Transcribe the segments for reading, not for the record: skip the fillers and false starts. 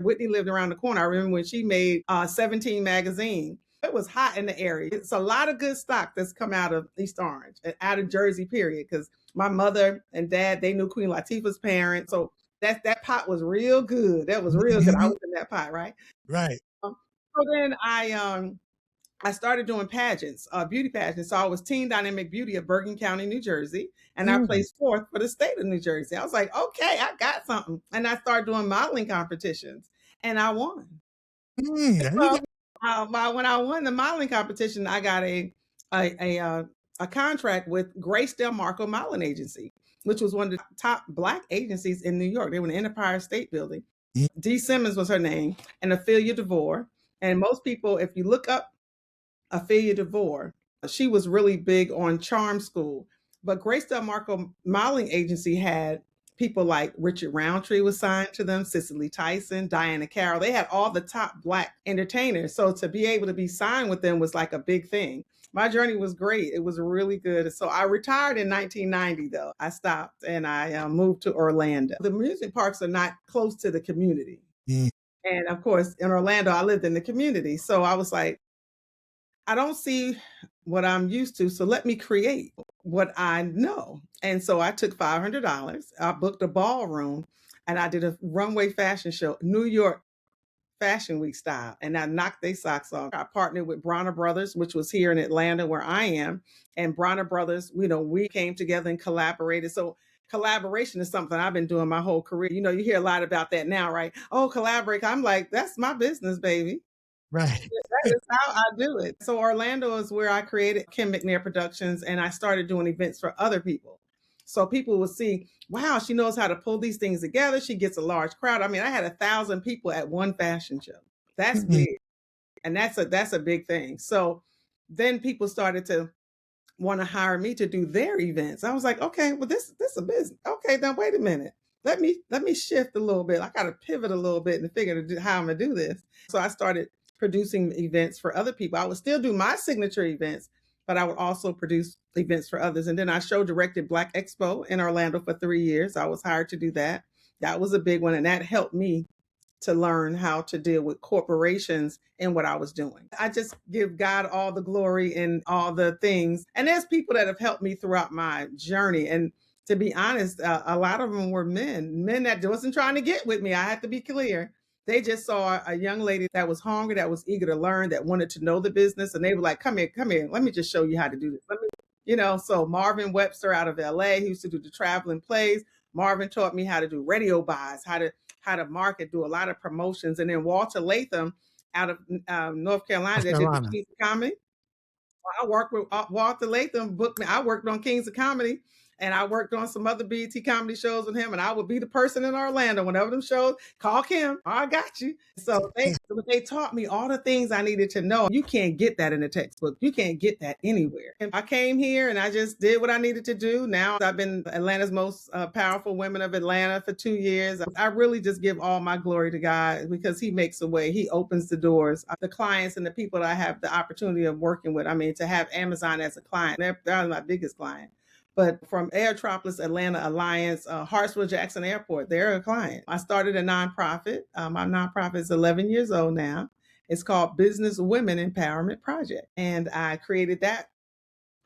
Whitney lived around the corner. I remember when she made 17 magazine. It was hot in the area. It's a lot of good stock that's come out of East Orange, and out of Jersey, period. Because my mother and dad, they knew Queen Latifah's parents. So that pot was real good. That was real good. I Mhm. was in that pot, right? Right. So then I started doing pageants, beauty pageants. So I was Teen Dynamic Beauty of Bergen County, New Jersey, and I Mm. placed fourth for the state of New Jersey. I was like, okay, I got something. And I started doing modeling competitions, and I won. There you So go. when I won the modeling competition, I got a, a, uh, a contract with Grace Del Marco Modeling Agency, which was one of the top Black agencies in New York. They were in the Empire State Building. Dee Simmons was her name, and Ophelia DeVore. And most people, if you look up Ophelia DeVore, she was really big on charm school. But Grace Del Marco Modeling Agency had people like Richard Roundtree was signed to them, Cicely Tyson, Diana Carroll. They had all the top Black entertainers. So to be able to be signed with them was like a big thing. My journey was great. It was really good. So I retired in 1990, though. I stopped and I moved to Orlando. The music parks are not close to the community. Mm. And of course, in Orlando, I lived in the community. So I was like, I don't see what I'm used to, so let me create what I know. And so I took $500. I booked a ballroom and I did a runway fashion show, New York Fashion Week style, and I knocked their socks off. I partnered with Bronner Brothers, which was here in Atlanta where I am. And Bronner Brothers, we came together and collaborated. So collaboration is something I've been doing my whole career. You hear a lot about that now, right? Oh, collaborate. I'm like, that's my business, baby. Right. That is how I do it. So Orlando is where I created Kim McNair Productions, and I started doing events for other people. So people will see, wow, she knows how to pull these things together. She gets a large crowd. I mean, I had 1,000 people at one fashion show. That's Mhm. big, and that's a big thing. So then people started to want to hire me to do their events. I was like, okay, well, this is a business. Okay, now wait a minute. Let me shift a little bit. I got to pivot a little bit and figure how I'm gonna do this. So I started producing events for other people. I would still do my signature events, but I would also produce events for others. And then I show directed Black Expo in Orlando for 3 years. I was hired to do that. That was a big one, and that helped me to learn how to deal with corporations and what I was doing. I just give God all the glory and all the things. And there's people that have helped me throughout my journey. And to be honest, a lot of them were men that wasn't trying to get with me. I have to be clear. They just saw a young lady that was hungry, that was eager to learn, that wanted to know the business. And they were like, come here. Let me just show you how to do this. So Marvin Webster out of LA, he used to do the traveling plays. Marvin taught me how to do radio buys, how to market, do a lot of promotions. And then Walter Latham out of North Carolina North that did the Carolina. Kings of Comedy. I worked with Walter Latham, booked me. I worked on Kings of Comedy, and I worked on some other BET comedy shows with him. And I would be the person in Orlando whenever them shows. Call Kim. I got you. So they taught me all the things I needed to know. You can't get that in a textbook. You can't get that anywhere. And I came here and I just did what I needed to do. Now I've been Atlanta's most powerful women of Atlanta for 2 years. I really just give all my glory to God because He makes a way. He opens the doors. The clients and the people that I have the opportunity of working with. I mean, to have Amazon as a client, they're my biggest client. But from Airtropolis Atlanta Alliance, Hartsfield Jackson Airport, they're a client. I started a nonprofit. My nonprofit is 11 years old now. It's called Business Women Empowerment Project. And I created that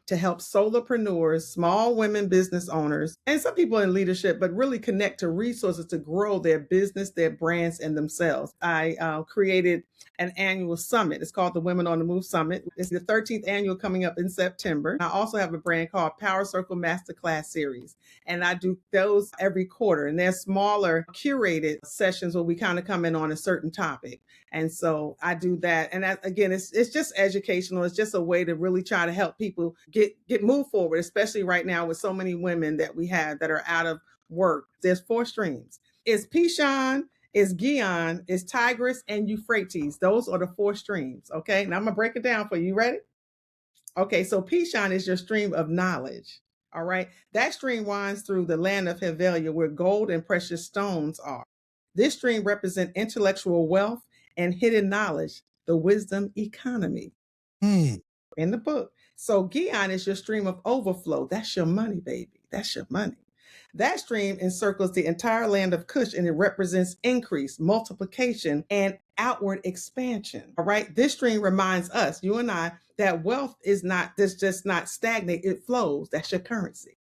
to help solopreneurs, small women business owners, and some people in leadership, but really connect to resources to grow their business, their brands, and themselves. I created an annual summit. It's called the Women on the Move Summit. It's the 13th annual coming up in September. I also have a brand called Power Circle Masterclass Series, and I do those every quarter. And they're smaller, curated sessions where we kind of come in on a certain topic. And so I do that. And that, again, it's just educational. It's just a way to really try to help people get move forward, especially right now with so many women that we have that are out of work. There's 4 streams. It's Pishon, it's Gion, it's Tigris, and Euphrates. Those are the 4 streams. Okay. Now I'm gonna break it down for you. You ready? Okay, so Pishon is your stream of knowledge. All right. That stream winds through the land of Hevelia where gold and precious stones are. This stream represents intellectual wealth and hidden knowledge, the wisdom economy Mm. in the book. So Gion is your stream of overflow. That's your money, baby. That's your money. That stream encircles the entire land of Cush and it represents increase, multiplication, and outward expansion. All right. This stream reminds us, you and I, that wealth is not this just not stagnate, it flows. That's your currency.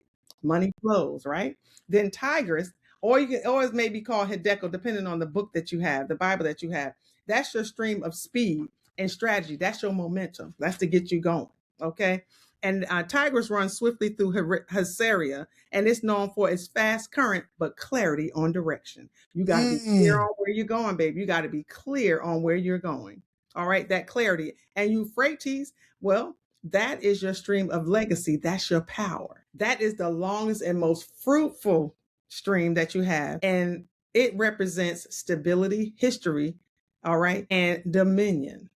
Money flows, right? Then Tigris, or you can always maybe call Hideko, depending on the book that you have, the Bible that you have. That's your stream of speed and strategy. That's your momentum. That's to get you going. Okay. And Tigris runs swiftly through Hazaria, and it's known for its fast current, but clarity on direction. You got to be clear on where you're going, baby. You got to be clear on where you're going. All right, that clarity. And Euphrates, well, that is your stream of legacy. That's your power. That is the longest and most fruitful stream that you have. And it represents stability, history, all right, and dominion.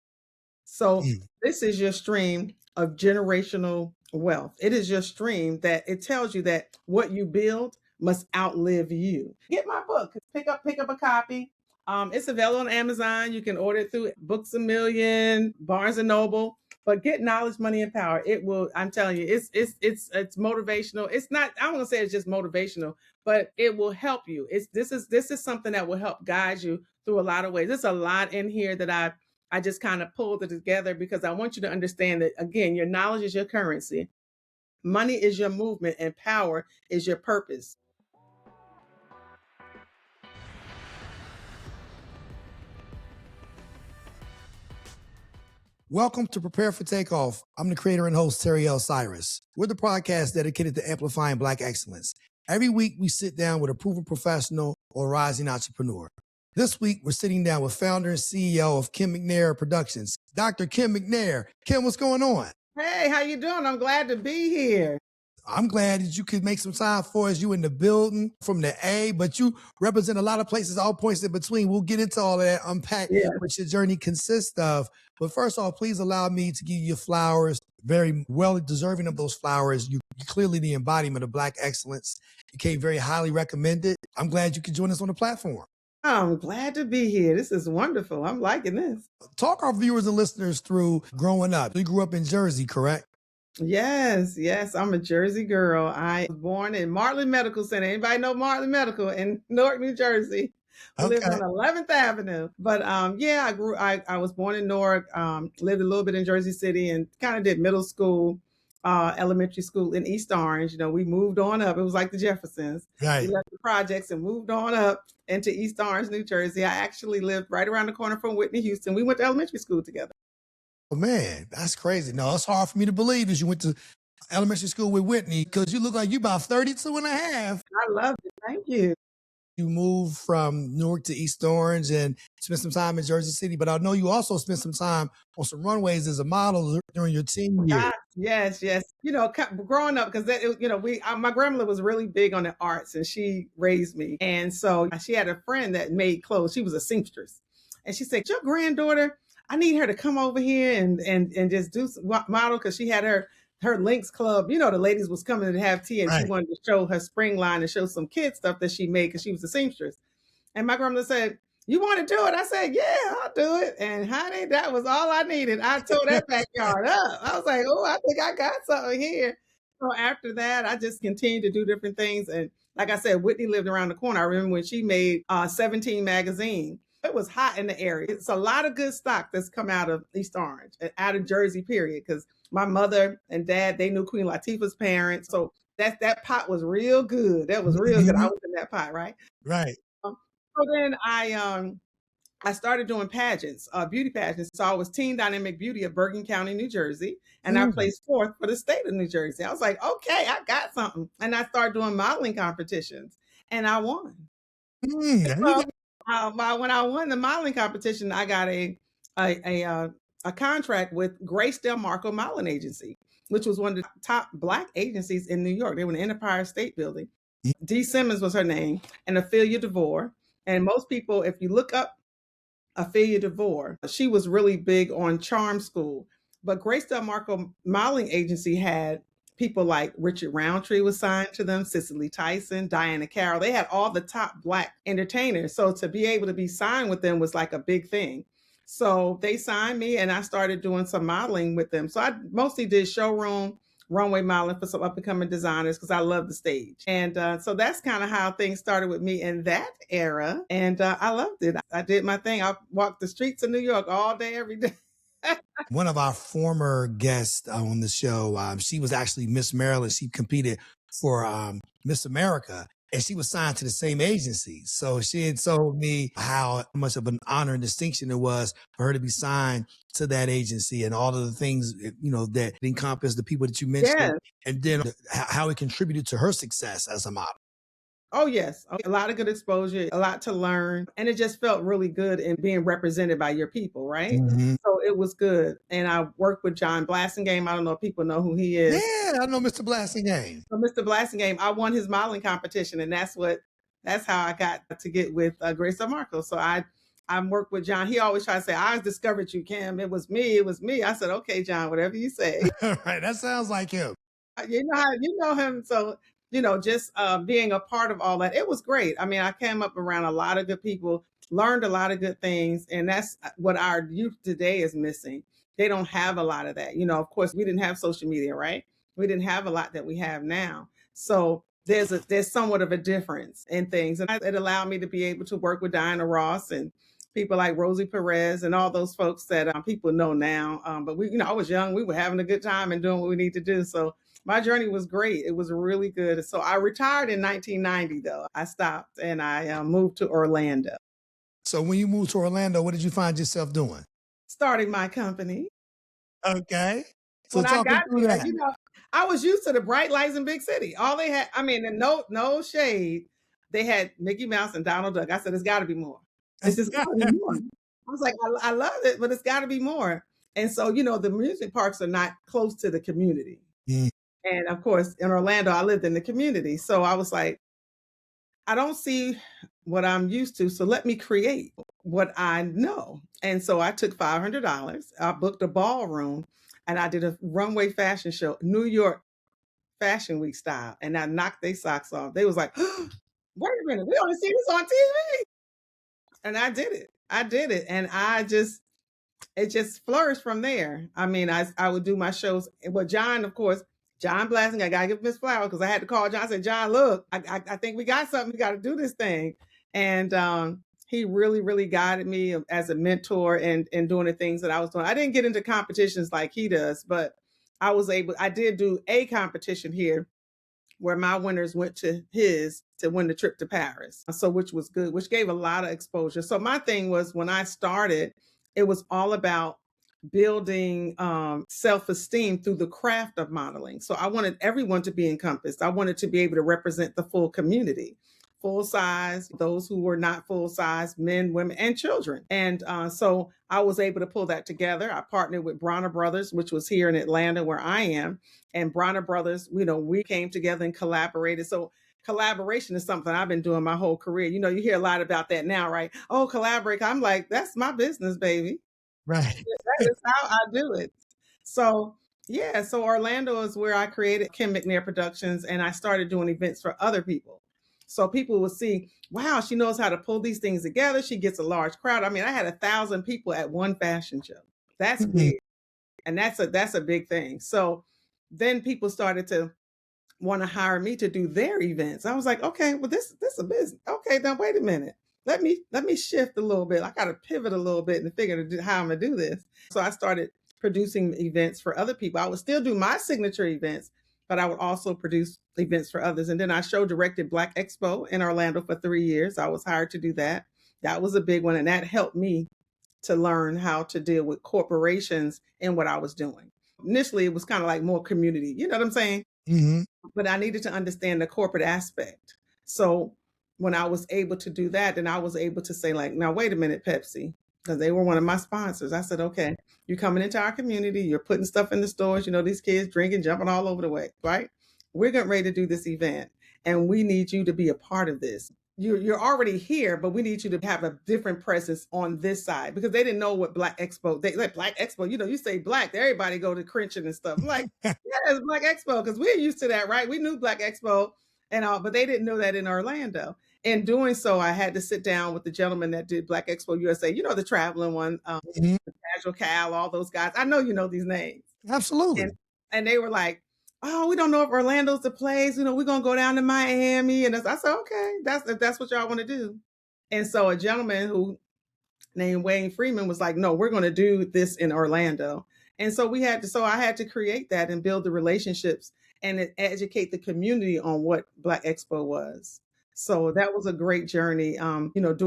So this is your stream of generational wealth. It is your stream that it tells you that what you build must outlive you. Get my book. Pick up a copy. It's available on Amazon. You can order it through Books A Million, Barnes and Noble. But get Knowledge, Money, and Power. It will. I'm telling you, it's motivational. It's not. I don't want to say it's just motivational, but it will help you. This is something that will help guide you through a lot of ways. There's a lot in here that I just kind of pulled it together because I want you to understand that, again, your knowledge is your currency. Money is your movement and power is your purpose. Welcome to Prepare For Takeoff. I'm the creator and host, Cyrus. We're the podcast dedicated to amplifying Black excellence. Every week, we sit down with a proven professional or rising entrepreneur. This week, we're sitting down with founder and CEO of Kim McNair Productions, Dr. Kim McNair. Kim, what's going on? Hey, how you doing? I'm glad to be here. I'm glad that you could make some time for us. You in the building from the A, but you represent a lot of places, all points in between. We'll get into all of that, unpack what your journey consists of. But first off, please allow me to give you your flowers. Very well deserving of those flowers. You're clearly the embodiment of Black excellence. You came very highly recommended. I'm glad you could join us on the platform. I'm glad to be here. This is wonderful. I'm liking this. Talk our viewers and listeners through growing up. You grew up in Jersey, correct? Yes. I'm a Jersey girl. I was born in Martlin Medical Center. Anybody know Martlin Medical in Newark, New Jersey? We lived on 11th Avenue. But I was born in Newark, lived a little bit in Jersey City and kind of did middle school, elementary school in East Orange. You know, we moved on up. It was like the Jeffersons. Right. We left the projects and moved on up into East Orange, New Jersey. I actually lived right around the corner from Whitney Houston. We went to elementary school together. Oh, man, that's crazy. No, it's hard for me to believe that you went to elementary school with Whitney because you look like you about 32 and a half. I love it. Thank you. You moved from Newark to East Orange and spent some time in Jersey City, but I know you also spent some time on some runways as a model during your teen years. Yes. You know, growing up, because my grandmother was really big on the arts and she raised me. And so she had a friend that made clothes. She was a seamstress. And she said, your granddaughter, I need her to come over here and just do some model, because she had her Links Club. You know, the ladies was coming to have tea and She wanted to show her spring line and show some kid stuff that she made because she was a seamstress. And my grandmother said, you want to do it? I said, yeah, I'll do it. And honey, that was all I needed. I tore that backyard up. I was like, oh, I think I got something here. So after that, I just continued to do different things. And like I said, Whitney lived around the corner. I remember when she made 17 magazine. It was hot in the area. It's a lot of good stock that's come out of East Orange, out of Jersey, period. Because my mother and dad, they knew Queen Latifah's parents. So that pot was real good. That was real good. I was in that pot, right? Right. So then I started doing pageants, beauty pageants. So I was Teen Dynamic Beauty of Bergen County, New Jersey. And I placed 4th for the state of New Jersey. I was like, okay, I got something. And I started doing modeling competitions and I won. When I won the modeling competition, I got a contract with Grace Del Marco Modeling Agency, which was one of the top Black agencies in New York. They were in the Empire State Building. Dee Simmons was her name, and Ophelia DeVore. And most people, if you look up Ophelia DeVore, she was really big on charm school. But Grace Del Marco Modeling Agency had people like Richard Roundtree was signed to them, Cicely Tyson, Diana Carroll. They had all the top Black entertainers. So to be able to be signed with them was like a big thing. So they signed me and I started doing some modeling with them. So I mostly did showroom, runway modeling for some up and coming designers because I love the stage. And so that's kind of how things started with me in that era. And I loved it. I did my thing. I walked the streets of New York all day, every day. One of our former guests on the show, she was actually Miss Maryland. She competed for Miss America, and she was signed to the same agency. So she had told me how much of an honor and distinction it was for her to be signed to that agency, and all of the things, that encompass the people that you mentioned, Yes. and then how it contributed to her success as a model. Oh, yes. A lot of good exposure, a lot to learn. And it just felt really good in being represented by your people, right? Mm-hmm. So it was good. And I worked with John Blassingame. I don't know if people know who he is. Yeah, I know Mr. Blassingame. So Mr. Blassingame, I won his modeling competition. And that's how I got to get with Grace Marco. So I worked with John. He always tried to say, I discovered you, Kim. It was me. It was me. I said, okay, John, whatever you say. Right. That sounds like him. You know him. So just being a part of all that, it was great. I mean, I came up around a lot of good people, learned a lot of good things, and that's what our youth today is missing. They don't have a lot of that. Of course, we didn't have social media, right? We didn't have a lot that we have now. So there's somewhat of a difference in things, and it allowed me to be able to work with Diana Ross and people like Rosie Perez and all those folks that people know now. But I was young. We were having a good time and doing what we need to do. So my journey was great. It was really good. So I retired in 1990, though. I stopped and I moved to Orlando. So when you moved to Orlando, what did you find yourself doing? Starting my company. Okay. So When I got through there, that. I was used to the bright lights in big city. All they had, and no shade, they had Mickey Mouse and Donald Duck. I said, it's got to be more. It's just got to be more. I was like, I love it, but it's got to be more. And so, the amusement parks are not close to the community. Mm. And of course, in Orlando, I lived in the community. So I was like, I don't see what I'm used to. So let me create what I know. And so I took $500. I booked a ballroom and I did a runway fashion show, New York Fashion Week style. And I knocked their socks off. They was like, wait a minute, we only see this on TV. And I did it. And it just flourished from there. I mean, I would do my shows. Well, John, of course, John Blasting, I gotta give him his flower because I had to call John. I said, John, look, I think we got something. We got to do this thing. And he really, really guided me as a mentor and doing the things that I was doing. I didn't get into competitions like he does, but I did do a competition here where my winners went to his to win the trip to Paris. So which was good, which gave a lot of exposure. So my thing was when I started, it was all about building self-esteem through the craft of modeling. So I wanted everyone to be encompassed. I wanted to be able to represent the full community, full size, those who were not full size, men, women, and children. And so I was able to pull that together. I partnered with Bronner Brothers, which was here in Atlanta where I am. And Bronner Brothers, we came together and collaborated. So collaboration is something I've been doing my whole career. You hear a lot about that now, right? Oh, collaborate. I'm like, that's my business, baby. Right. That is how I do it. So yeah, so Orlando is where I created Kim McNair Productions, and I started doing events for other people. So people will see, wow, she knows how to pull these things together. She gets a large crowd. I mean, I had 1,000 people at one fashion show. That's big. And that's a big thing. So then people started to want to hire me to do their events. I was like, okay, well, this is a business. Okay, now wait a minute. Let me shift a little bit. I got to pivot a little bit and figure out how I'm gonna do this. So I started producing events for other people. I would still do my signature events, but I would also produce events for others. And then I show directed Black Expo in Orlando for 3 years. I was hired to do that. That was a big one, and that helped me to learn how to deal with corporations in what I was doing. Initially, it was kind of like more community. You know what I'm saying? Mm-hmm. But I needed to understand the corporate aspect. So when I was able to do that, then I was able to say, like, now, wait a minute, Pepsi, because they were one of my sponsors. I said, okay, you're coming into our community. You're putting stuff in the stores. These kids drinking, jumping all over the way, right? We're getting ready to do this event, and we need you to be a part of this. You're already here, but we need you to have a different presence on this side, because they didn't know what Black Expo, Black Expo, you say Black, everybody go to Crenshaw and stuff. I'm like, yeah, it's Black Expo, because we're used to that, right? We knew Black Expo and all, but they didn't know that in Orlando. In doing so, I had to sit down with the gentleman that did Black Expo USA, the traveling one, Casual Cal, all those guys. I know you know these names. Absolutely. And they were like, oh, we don't know if Orlando's the place. We're going to go down to Miami. And I said, okay, if that's what y'all want to do. And so a gentleman who named Wayne Freeman was like, no, we're going to do this in Orlando. And so I had to create that and build the relationships and educate the community on what Black Expo was. So that was a great journey. I would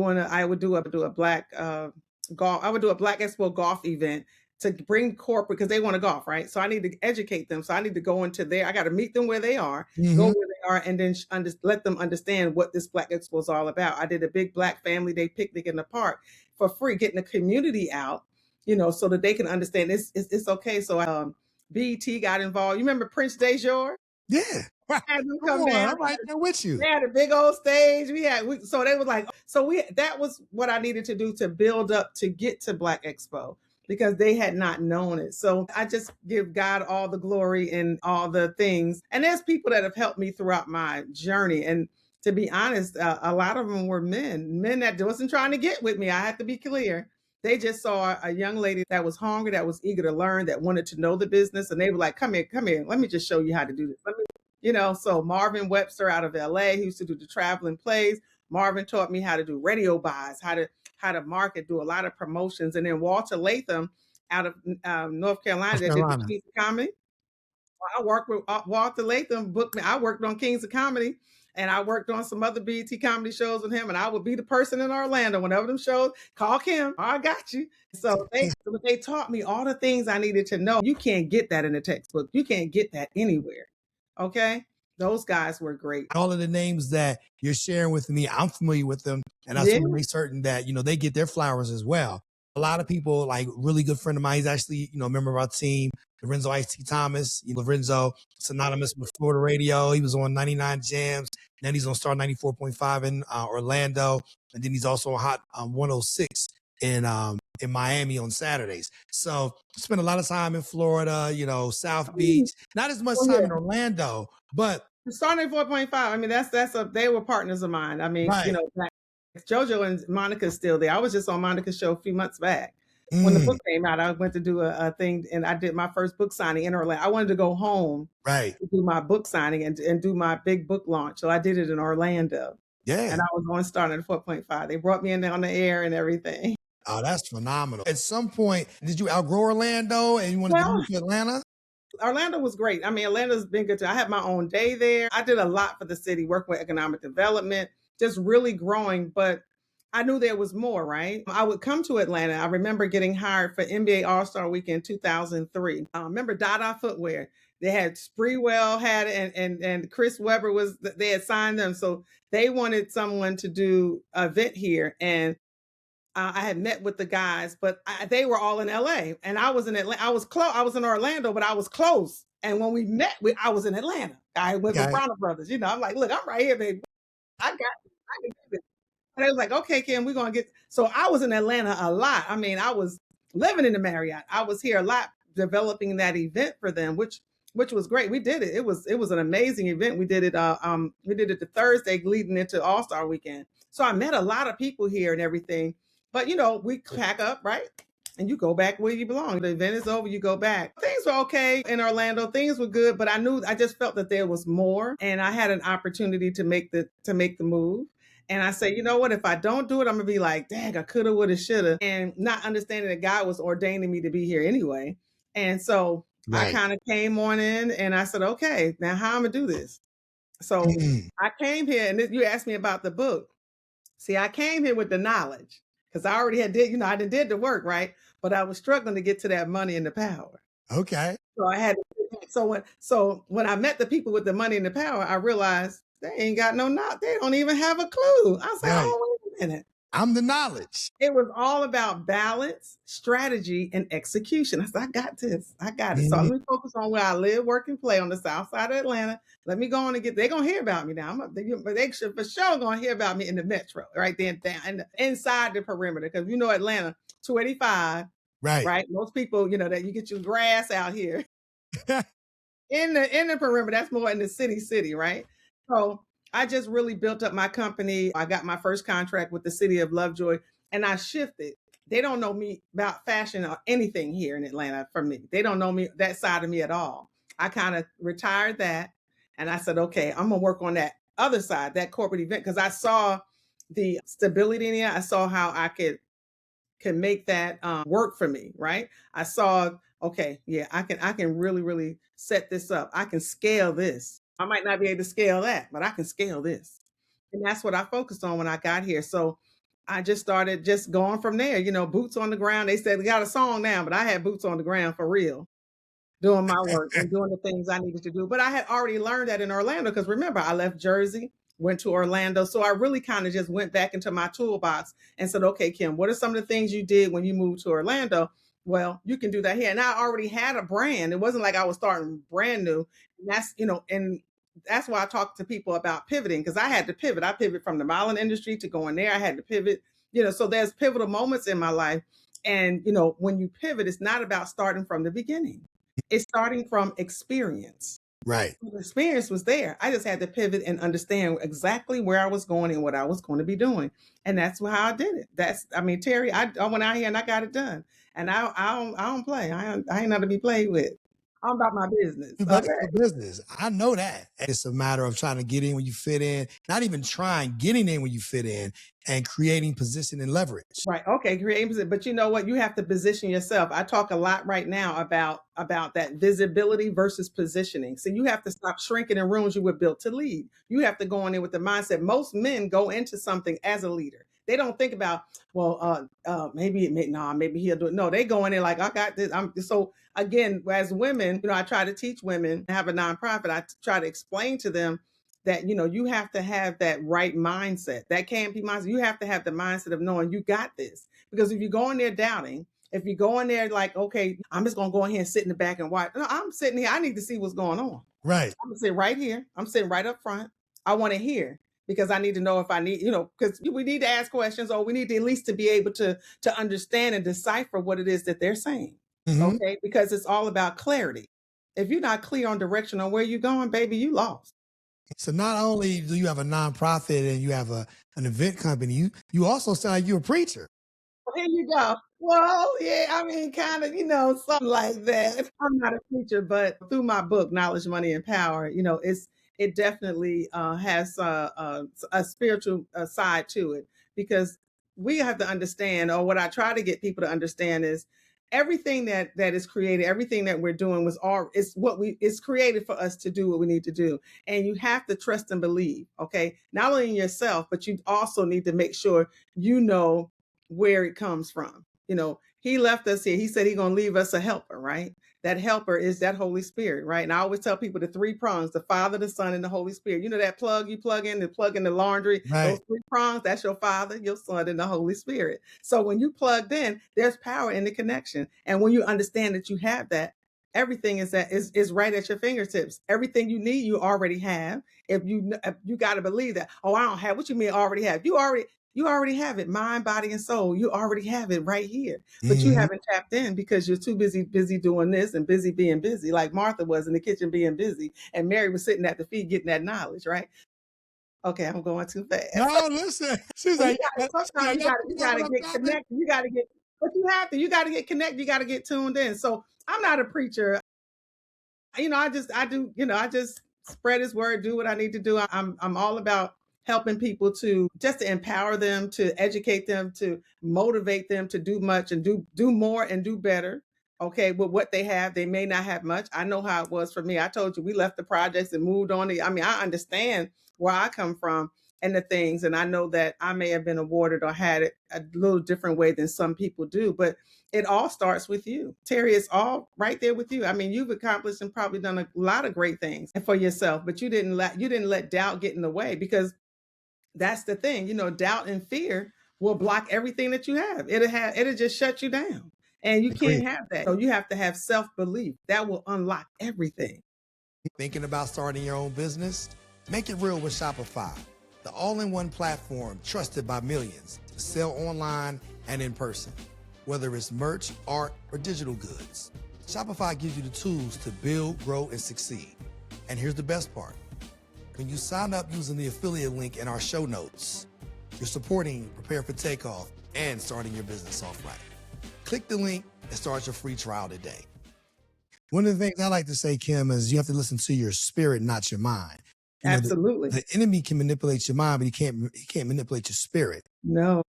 do a Black golf. I would do a Black Expo golf event to bring corporate because they want to golf, right? So I need to educate them. So I need to go into I got to meet them where they are, go where they are, and then let them understand what this Black Expo is all about. I did a big Black Family Day picnic in the park for free, getting the community out, so that they can understand it's okay. So BET got involved. You remember Prince Dejour? Yeah. Had them come down. I'm right there with you. They had a big old stage. So they was like, that was what I needed to do to build up to get to Black Expo because they had not known it. So I just give God all the glory and all the things. And there's people that have helped me throughout my journey. And to be honest, a lot of them were men that wasn't trying to get with me. I have to be clear. They just saw a young lady that was hungry, that was eager to learn, that wanted to know the business. And they were like, come here. Let me just show you how to do this. So Marvin Webster out of LA, he used to do the traveling plays. Marvin taught me how to do radio buys, how to market, do a lot of promotions. And then Walter Latham out of North Carolina, that did the Kings of Comedy. I worked with Walter Latham, booked me. I worked on Kings of Comedy, and I worked on some other BET comedy shows with him. And I would be the person in Orlando whenever them shows, call Kim. Oh, I got you. So they taught me all the things I needed to know. You can't get that in a textbook. You can't get that anywhere. Okay. Those guys were great. All of the names that you're sharing with me, I'm familiar with them. And I want to make certain that, they get their flowers as well. A lot of people, like really good friend of mine, he's actually, a member of our team, Lorenzo Ice-T Thomas. Lorenzo, synonymous with Florida radio. He was on 99 Jams. Then he's on Star 94.5 in Orlando. And then he's also on Hot 106 in Miami on Saturdays. So spent a lot of time in Florida, South Beach, not as much time in Orlando, but Star 94.5. I mean, they were partners of mine. I mean, right. JoJo and Monica's still there. I was just on Monica's show a few months back. When the book came out, I went to do a thing, and I did my first book signing in Orlando. I wanted to go home to do my book signing and do my big book launch. So I did it in Orlando. Yeah. And I was on Star 4.5. They brought me in on the air and everything. Oh, that's phenomenal. At some point, did you outgrow Orlando and you wanted to move to Atlanta? Orlando was great. I mean, Atlanta's been good too. I had my own day there. I did a lot for the city, work with economic development, just really growing. But I knew there was more, right? I would come to Atlanta. I remember getting hired for NBA All-Star Weekend 2003. I remember Dada Footwear. They had Spreewell had it, and Chris Webber they had signed them. So they wanted someone to do an event here. And I had met with the guys, but they were all in LA, and I was in Atlanta. I was close. I was in Orlando, but I was close. And when we met, I was in Atlanta. I went with Bronner Brothers. I'm like, look, I'm right here, baby. I can do this. And they was like, okay, Kim, we're gonna get. So I was in Atlanta a lot. I mean, I was living in the Marriott. I was here a lot, developing that event for them, which was great. We did it. It was an amazing event. We did it. We did it the Thursday leading into All-Star Weekend. So I met a lot of people here and everything. But we pack up, right? And you go back where you belong. The event is over, you go back. Things were okay in Orlando. Things were good, but I just felt that there was more, and I had an opportunity to make the move. And I say, you know what? If I don't do it, I'm gonna be like, dang, I coulda, woulda, shoulda, and not understanding that God was ordaining me to be here anyway. And so I kind of came on in, and I said, okay, now how I'm gonna do this? So I came here, and you asked me about the book. See, I came here with the knowledge, because I already I did the work, right? But I was struggling to get to that money and the power. Okay. So I had when I met the people with the money and the power, I realized they ain't got no knowledge. They don't even have a clue. I said, oh, wait a minute. I'm the knowledge. It was all about balance, strategy, and execution. I said, I got this. I got it. So let me focus on where I live, work, and play on the south side of Atlanta. Let me go on and they're going to hear about me now. They should for sure going to hear about me in the metro, right there down inside the perimeter. Because Atlanta, 285. Right. Most people, that you get your grass out here. in the perimeter, that's more in the city, right? So I just really built up my company. I got my first contract with the city of Lovejoy, and I shifted. They don't know me about fashion or anything here in Atlanta from me. They don't know me, that side of me at all. I kind of retired that. And I said, okay, I'm going to work on that other side, that corporate event, because I saw the stability in it. I saw how I can make that work for me, right? I saw, okay, yeah, I can really, really set this up. I can scale this. I might not be able to scale that, but I can scale this. And that's what I focused on when I got here. So I just started just going from there, boots on the ground. They said we got a song now, but I had boots on the ground for real, doing my work and doing the things I needed to do. But I had already learned that in Orlando, because remember, I left Jersey, went to Orlando. So I really kind of just went back into my toolbox and said, okay, Kim, what are some of the things you did when you moved to Orlando? Well, you can do that here. And I already had a brand. It wasn't like I was starting brand new. And that's why I talk to people about pivoting, because I had to pivot. I pivoted from the modeling industry to going there. I had to pivot, so there's pivotal moments in my life. And, when you pivot, it's not about starting from the beginning. It's starting from experience. Right. The experience was there. I just had to pivot and understand exactly where I was going and what I was going to be doing. And that's how I did it. Terry, I went out here and I got it done. And I don't play. I ain't not to be played with. I'm about my business. About your business. I know that. It's a matter of trying to get in when you fit in, not even trying, getting in when you fit in, and creating position and leverage. Right. Okay. Creating position. But you know what? You have to position yourself. I talk a lot right now about that visibility versus positioning. So you have to stop shrinking in rooms you were built to lead. You have to go in there with the mindset. Most men go into something as a leader. They don't think about, well, maybe he'll do it. No, they go in there like, I got this. So again, as women, I try to teach women. I have a nonprofit. I try to explain to them that, you have to have that right mindset. That can't be mindset. You have to have the mindset of knowing you got this. Because if you go in there doubting, if you go in there like, okay, I'm just going to go in here and sit in the back and watch. No, I'm sitting here. I need to see what's going on. Right. I'm going to sit right here. I'm sitting right up front. I want to hear, because I need to know if I need, because we need to ask questions, or we need to at least to be able to understand and decipher what it is that they're saying. Mm-hmm. Okay. Because it's all about clarity. If you're not clear on direction on where you're going, baby, you lost. So not only do you have a nonprofit and you have an event company, you also sound like you're a preacher. Well, here you go. Well, yeah, kind of, something like that. I'm not a preacher, but through my book, Knowledge, Money, and Power, it definitely has a spiritual side to it, because we have to understand, or what I try to get people to understand is, everything that is created, everything that we're doing it's created for us to do what we need to do. And you have to trust and believe, okay? Not only in yourself, but you also need to make sure you know where it comes from. He left us here. He said he's going to leave us a helper, right? That helper is that Holy Spirit, right? And I always tell people the 3 prongs, the Father, the Son, and the Holy Spirit. That plug you plug in the laundry, right? Those 3 prongs, that's your Father, your Son, and the Holy Spirit. So when you plugged in, there's power in the connection. And when you understand that you have that, everything is right at your fingertips. Everything you need, you already have. If you got to believe that. Oh, I don't have. What you mean already have? You already have it, mind, body, and soul. You already have it right here, but you haven't tapped in because you're too busy doing this and busy being busy, like Martha was in the kitchen being busy, and Mary was sitting at the feet getting that knowledge, right? Okay, I'm going too fast. No, listen. She's like, sometimes you gotta get connected. You gotta get, but you have to. You gotta get connected. You gotta get tuned in. So I'm not a preacher. I just spread His word, do what I need to do. I'm all about helping people to empower them, to educate them, to motivate them to do much and do more and do better. Okay, with what they have. They may not have much. I know how it was for me. I told you, we left the projects and moved on. I understand where I come from and the things, and I know that I may have been awarded or had it a little different way than some people do, but it all starts with you. Terry, it's all right there with you. You've accomplished and probably done a lot of great things for yourself, but you didn't let doubt get in the way, because that's the thing, doubt and fear will block everything that you have. It'll just shut you down, and you can't have that. So you have to have self-belief that will unlock everything. Thinking about starting your own business? Make it real with Shopify, the all-in-one platform trusted by millions to sell online and in person, whether it's merch, art, or digital goods. Shopify gives you the tools to build, grow, and succeed. And here's the best part. When you sign up using the affiliate link in our show notes, you're supporting Prepare For Takeoff and starting your business off right. Click the link and start your free trial today. One of the things I like to say, Kim, is you have to listen to your spirit, not your mind. You know, Absolutely. the enemy can manipulate your mind, but he can't manipulate your spirit. No.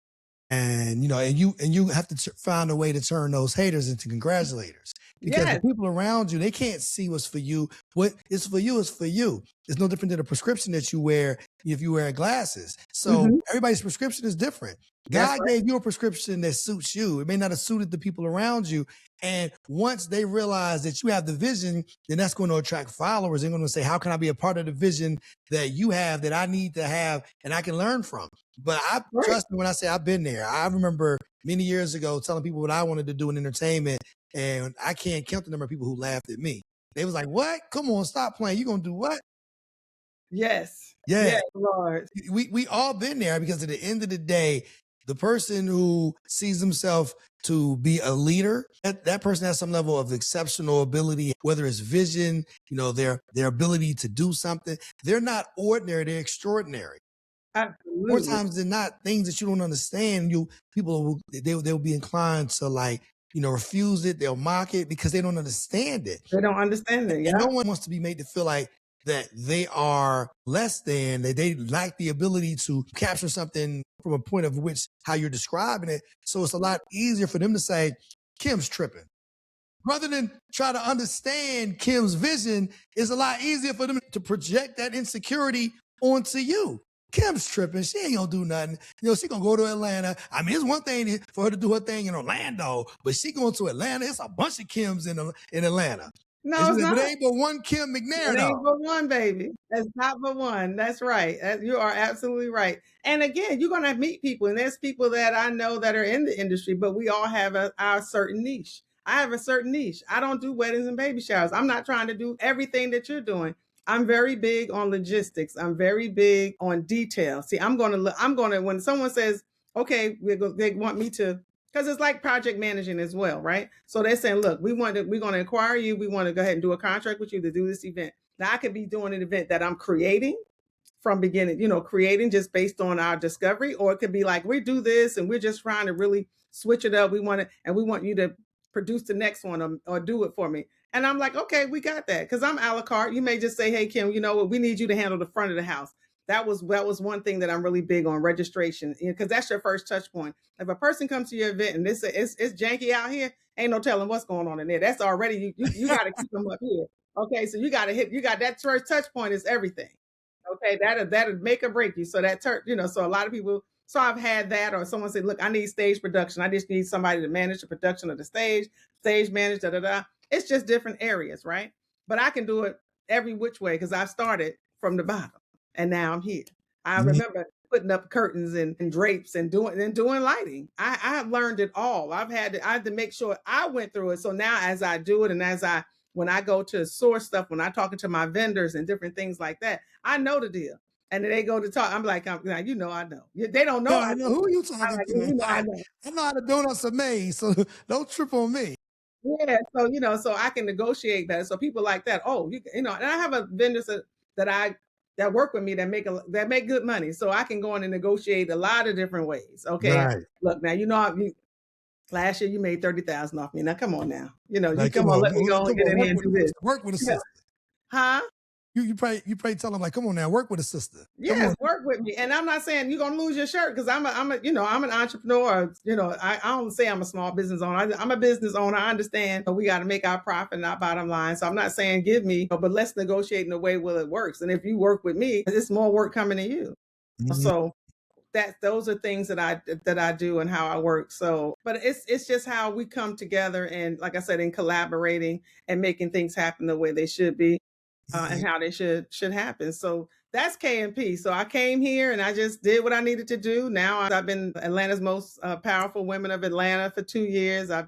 And you have to find a way to turn those haters into congratulators, because the Yes. people around you, they can't see what's for you. What is for you is for you. It's no different than a prescription that you wear if you wear glasses. So everybody's prescription is different. God gave you a prescription that suits you. It may not have suited the people around you. And once they realize that you have the vision, then that's going to attract followers. They're going to say, how can I be a part of the vision that you have, that I need to have, and I can learn from? But trust me when I say I've been there. I remember many years ago telling people what I wanted to do in entertainment, and I can't count the number of people who laughed at me. They was like, what? Come on, stop playing. You going to do what? Yes. Yeah. Yes, Lord. We all been there, because at the end of the day, the person who sees himself to be a leader, that person has some level of exceptional ability, whether it's vision, their ability to do something. They're not ordinary, they're extraordinary. Absolutely. More times than not, things that you don't understand, people they'll be inclined to refuse it, they'll mock it because they don't understand it. They don't understand it. Yeah. And no one wants to be made to feel like that they are less than, that they lack the ability to capture something from a point of which how you're describing it. So it's a lot easier for them to say, Kim's tripping. Rather than try to understand Kim's vision, it's a lot easier for them to project that insecurity onto you. Kim's tripping. She ain't gonna do nothing. She gonna go to Atlanta. I mean, it's one thing for her to do her thing in Orlando, but she going to Atlanta. It's a bunch of Kims in Atlanta. No, it's not. It ain't but one Kim McNair, It ain't but one, baby. That's not but one. That's right. You are absolutely right. And again, you're going to meet people, and there's people that I know that are in the industry, but we all have our certain niche. I have a certain niche. I don't do weddings and baby showers. I'm not trying to do everything that you're doing. I'm very big on logistics. I'm very big on detail. See, I'm going to, when someone says, okay, they want me to, because it's like project managing as well, right? So they're saying, look, we're going to acquire you. We want to go ahead and do a contract with you to do this event. Now I could be doing an event that I'm creating from beginning, creating just based on our discovery, or it could be like, we do this and we're just trying to really switch it up. We want you to produce the next one or do it for me. And I'm like, okay, we got that. Cause I'm a la carte. You may just say, hey, Kim, you know what? We need you to handle the front of the house. That was one thing that I'm really big on, registration, because that's your first touch point. If a person comes to your event and it's janky out here, ain't no telling what's going on in there. That's already, you got to keep them up here. Okay. So you got that first touch point is everything. Okay. That'll make or break you. So so a lot of people, so I've had that, or someone said, look, I need stage production. I just need somebody to manage the production of the stage manage, It's just different areas, right? But I can do it every which way because I started from the bottom and now I'm here. I remember putting up curtains and drapes and doing lighting. I have learned it all. I had to make sure I went through it. So now as I do it, and when I go to source stuff, when I'm talking to my vendors and different things like that, I know the deal. And then they go to talk. I'm like, I know. They don't know. I know who you talking to. I know how the donuts are made, so don't trip on me. Yeah, so I can negotiate that. So people like that. Oh, and I have a vendors that work with me that make good money. So I can go in and negotiate a lot of different ways. Okay, right. Look now, last year you made 30,000 off me. Now come on now, like, come on, let me go and get in here and do this. Work with a sister, huh? You probably tell them like, come on now, work with a sister. Yes, work with me. And I'm not saying you're gonna lose your shirt because I'm an entrepreneur. I don't say I'm a small business owner. I'm a business owner. I understand we got to make our profit and our bottom line. So I'm not saying give me, but let's negotiate in a way where it works. And if you work with me, it's more work coming to you. So those are things that I do and how I work. So, but it's just how we come together and, like I said, in collaborating and making things happen the way they should be. And how they should happen. So that's KMP. So I came here and I just did what I needed to do. Now I've been Atlanta's most powerful women of Atlanta for 2 years. I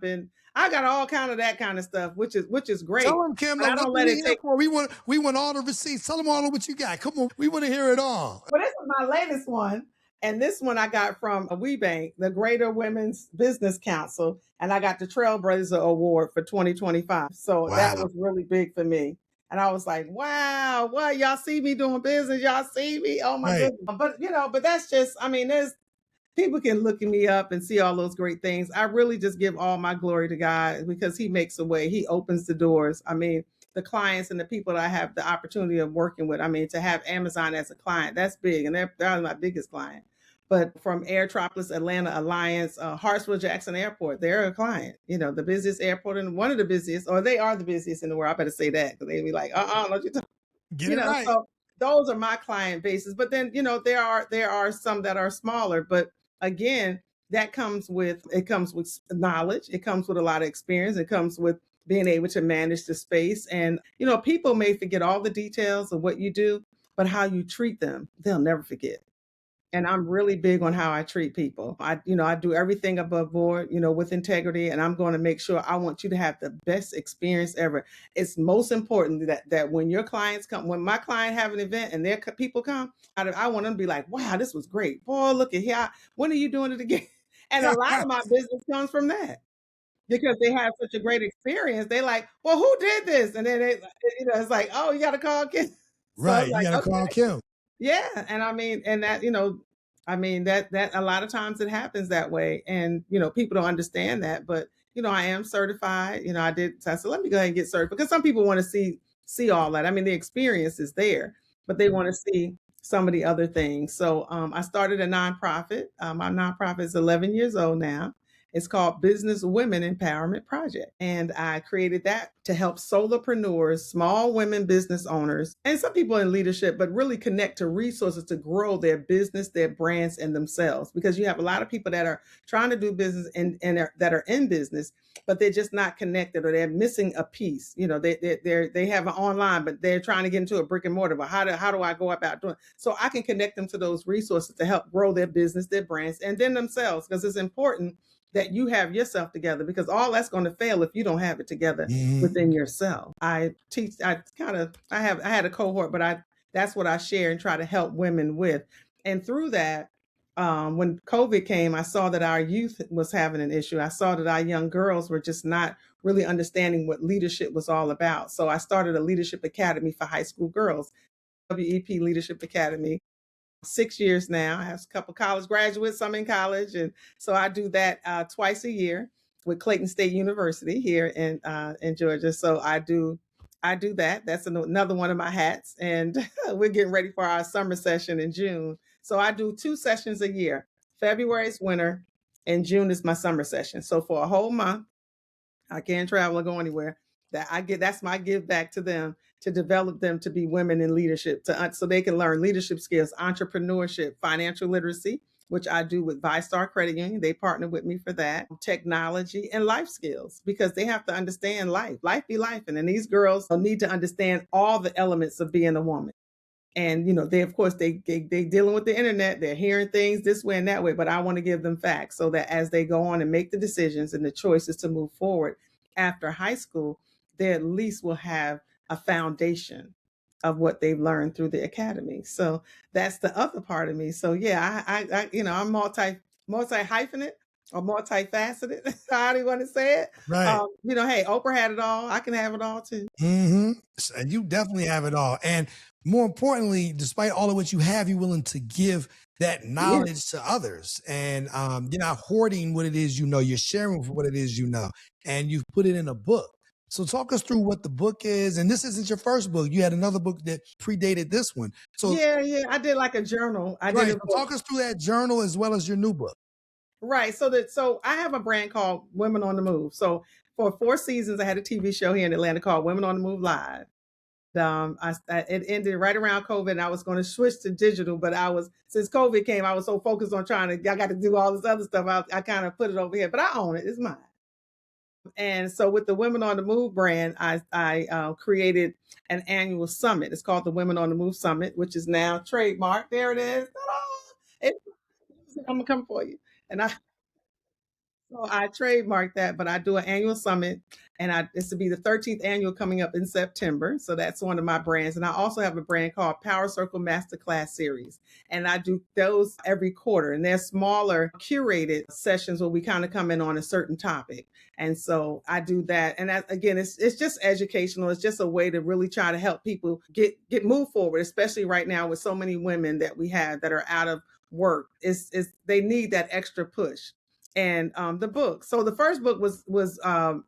got all kind of that kind of stuff, which is great. Tell them, Kim, I don't let it take. We want all the receipts. Tell them all of what you got. Come on, we want to hear it all. Well, this is my latest one. And this one I got from WeBank, the Greater Women's Business Council. And I got the Trailblazer Award for 2025. So that was really big for me. And I was like, wow, what? Y'all see me doing business? Y'all see me? Oh my goodness. But, but that's just, people can look me up and see all those great things. I really just give all my glory to God because he makes a way. He opens the doors. I mean, the clients and the people that I have the opportunity of working with. I mean, to have Amazon as a client, that's big. And they're my biggest client. But from Airtropolis, Atlanta Alliance, Hartsville Jackson Airport, they're a client. You know, the busiest airport and one of the busiest, or they are the busiest in the world. I better say that because they be like, don't you talk. Get it right. So those are my client bases. But then, there are some that are smaller. But again, that comes with knowledge. It comes with a lot of experience. It comes with being able to manage the space. And, people may forget all the details of what you do, but how you treat them, they'll never forget. And I'm really big on how I treat people. I do everything above board, with integrity, and I'm going to make sure I want you to have the best experience ever. It's most important that when your clients come, when my client have an event and their people come, I want them to be like, wow, this was great. Boy, look at here. When are you doing it again? And a lot of my business comes from that because they have such a great experience. They like, well, who did this? And then it's like, oh, you got to call Kim. So I'm Right. You like, got to okay. call Kim. Yeah, and I mean, and that, that a lot of times it happens that way, and people don't understand that, but I am certified. So I said, let me go ahead and get certified because some people want to see all that. I mean, the experience is there, but they want to see some of the other things. So I started a nonprofit. My nonprofit is 11 years old now. It's called Business Women Empowerment Project. And I created that to help solopreneurs, small women business owners, and some people in leadership, but really connect to resources to grow their business, their brands, and themselves. Because you have a lot of people that are trying to do business and that are in business, but they're just not connected or they're missing a piece. They have an online, but they're trying to get into a brick and mortar. But how do I go about doing it? So I can connect them to those resources to help grow their business, their brands, and then themselves, because it's important that you have yourself together, because all that's going to fail if you don't have it together within yourself. I had a cohort, but that's what I share and try to help women with. And through that, when COVID came, I saw that our youth was having an issue. I saw that our young girls were just not really understanding what leadership was all about. So I started a leadership academy for high school girls, WEP Leadership Academy. 6 years now. I have a couple college graduates, some in college. And so I do that twice a year with Clayton State University here in Georgia. So I do that. That's another one of my hats. And we're getting ready for our summer session in June. So I do 2 sessions a year. February is winter and June is my summer session. So for a whole month, I can't travel or go anywhere. That's my give back to them, to develop them to be women in leadership, so they can learn leadership skills, entrepreneurship, financial literacy, which I do with ViStar Credit Union. They partner with me for that, technology and life skills, because they have to understand life be life. And then these girls need to understand all the elements of being a woman. And, they, of course, they dealing with the internet, they're hearing things this way and that way, but I want to give them facts so that as they go on and make the decisions and the choices to move forward after high school, they at least will have a foundation of what they've learned through the academy. So that's the other part of me. So yeah, I'm multi-hyphenate or multifaceted. How do you want to say it? Right. Hey, Oprah had it all. I can have it all too. And you definitely have it all. And more importantly, despite all of what you have, you're willing to give that knowledge to others. And you're not hoarding what it is you're sharing what it is and you've put it in a book. So talk us through what the book is. And this isn't your first book. You had another book that predated this one. So yeah, I did like a journal. Talk us through that journal as well as your new book. Right. So I have a brand called Women on the Move. So for 4 seasons, I had a TV show here in Atlanta called Women on the Move Live. It ended right around COVID, and I was going to switch to digital, but since COVID came, I was so focused on I got to do all this other stuff. I kind of put it over here, but I own it. It's mine. And so with the Women on the Move brand, I created an annual summit. It's called the Women on the Move Summit, which is now trademarked. There it is. I'm gonna come for you. And I trademarked that, but I do an annual summit, and this will be the 13th annual coming up in September. So that's one of my brands. And I also have a brand called Power Circle Masterclass Series. And I do those every quarter. And they're smaller, curated sessions where we kind of come in on a certain topic. And so I do that. And that, again, it's just educational. It's just a way to really try to help people get move forward, especially right now with so many women that we have that are out of work. They need that extra push. And the book. So the first book was it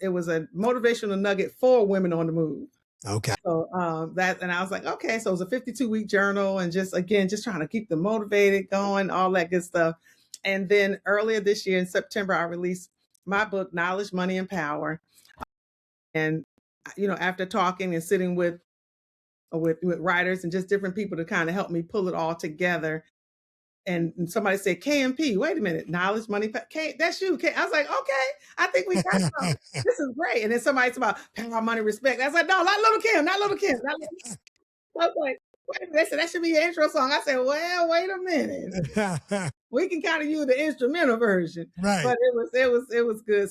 was a motivational nugget for women on the move. Okay. So that, and I was like, okay, so it was a 52-week journal, and just again, just trying to keep them motivated, going, all that good stuff. And then earlier this year in September, I released my book, Knowledge, Money, and Power. And after talking and sitting with writers and just different people to kind of help me pull it all together. And somebody said, KMP, wait a minute, knowledge, money, K, that's you. K. I was like, okay, I think we got something. This is great. And then somebody's about power, money, respect. I was like, no, not Little Kim, not Little Kim. Not Little Kim. I was like, wait a minute, that should be your intro song. I said, well, wait a minute. We can kind of use the instrumental version. Right. But it was good.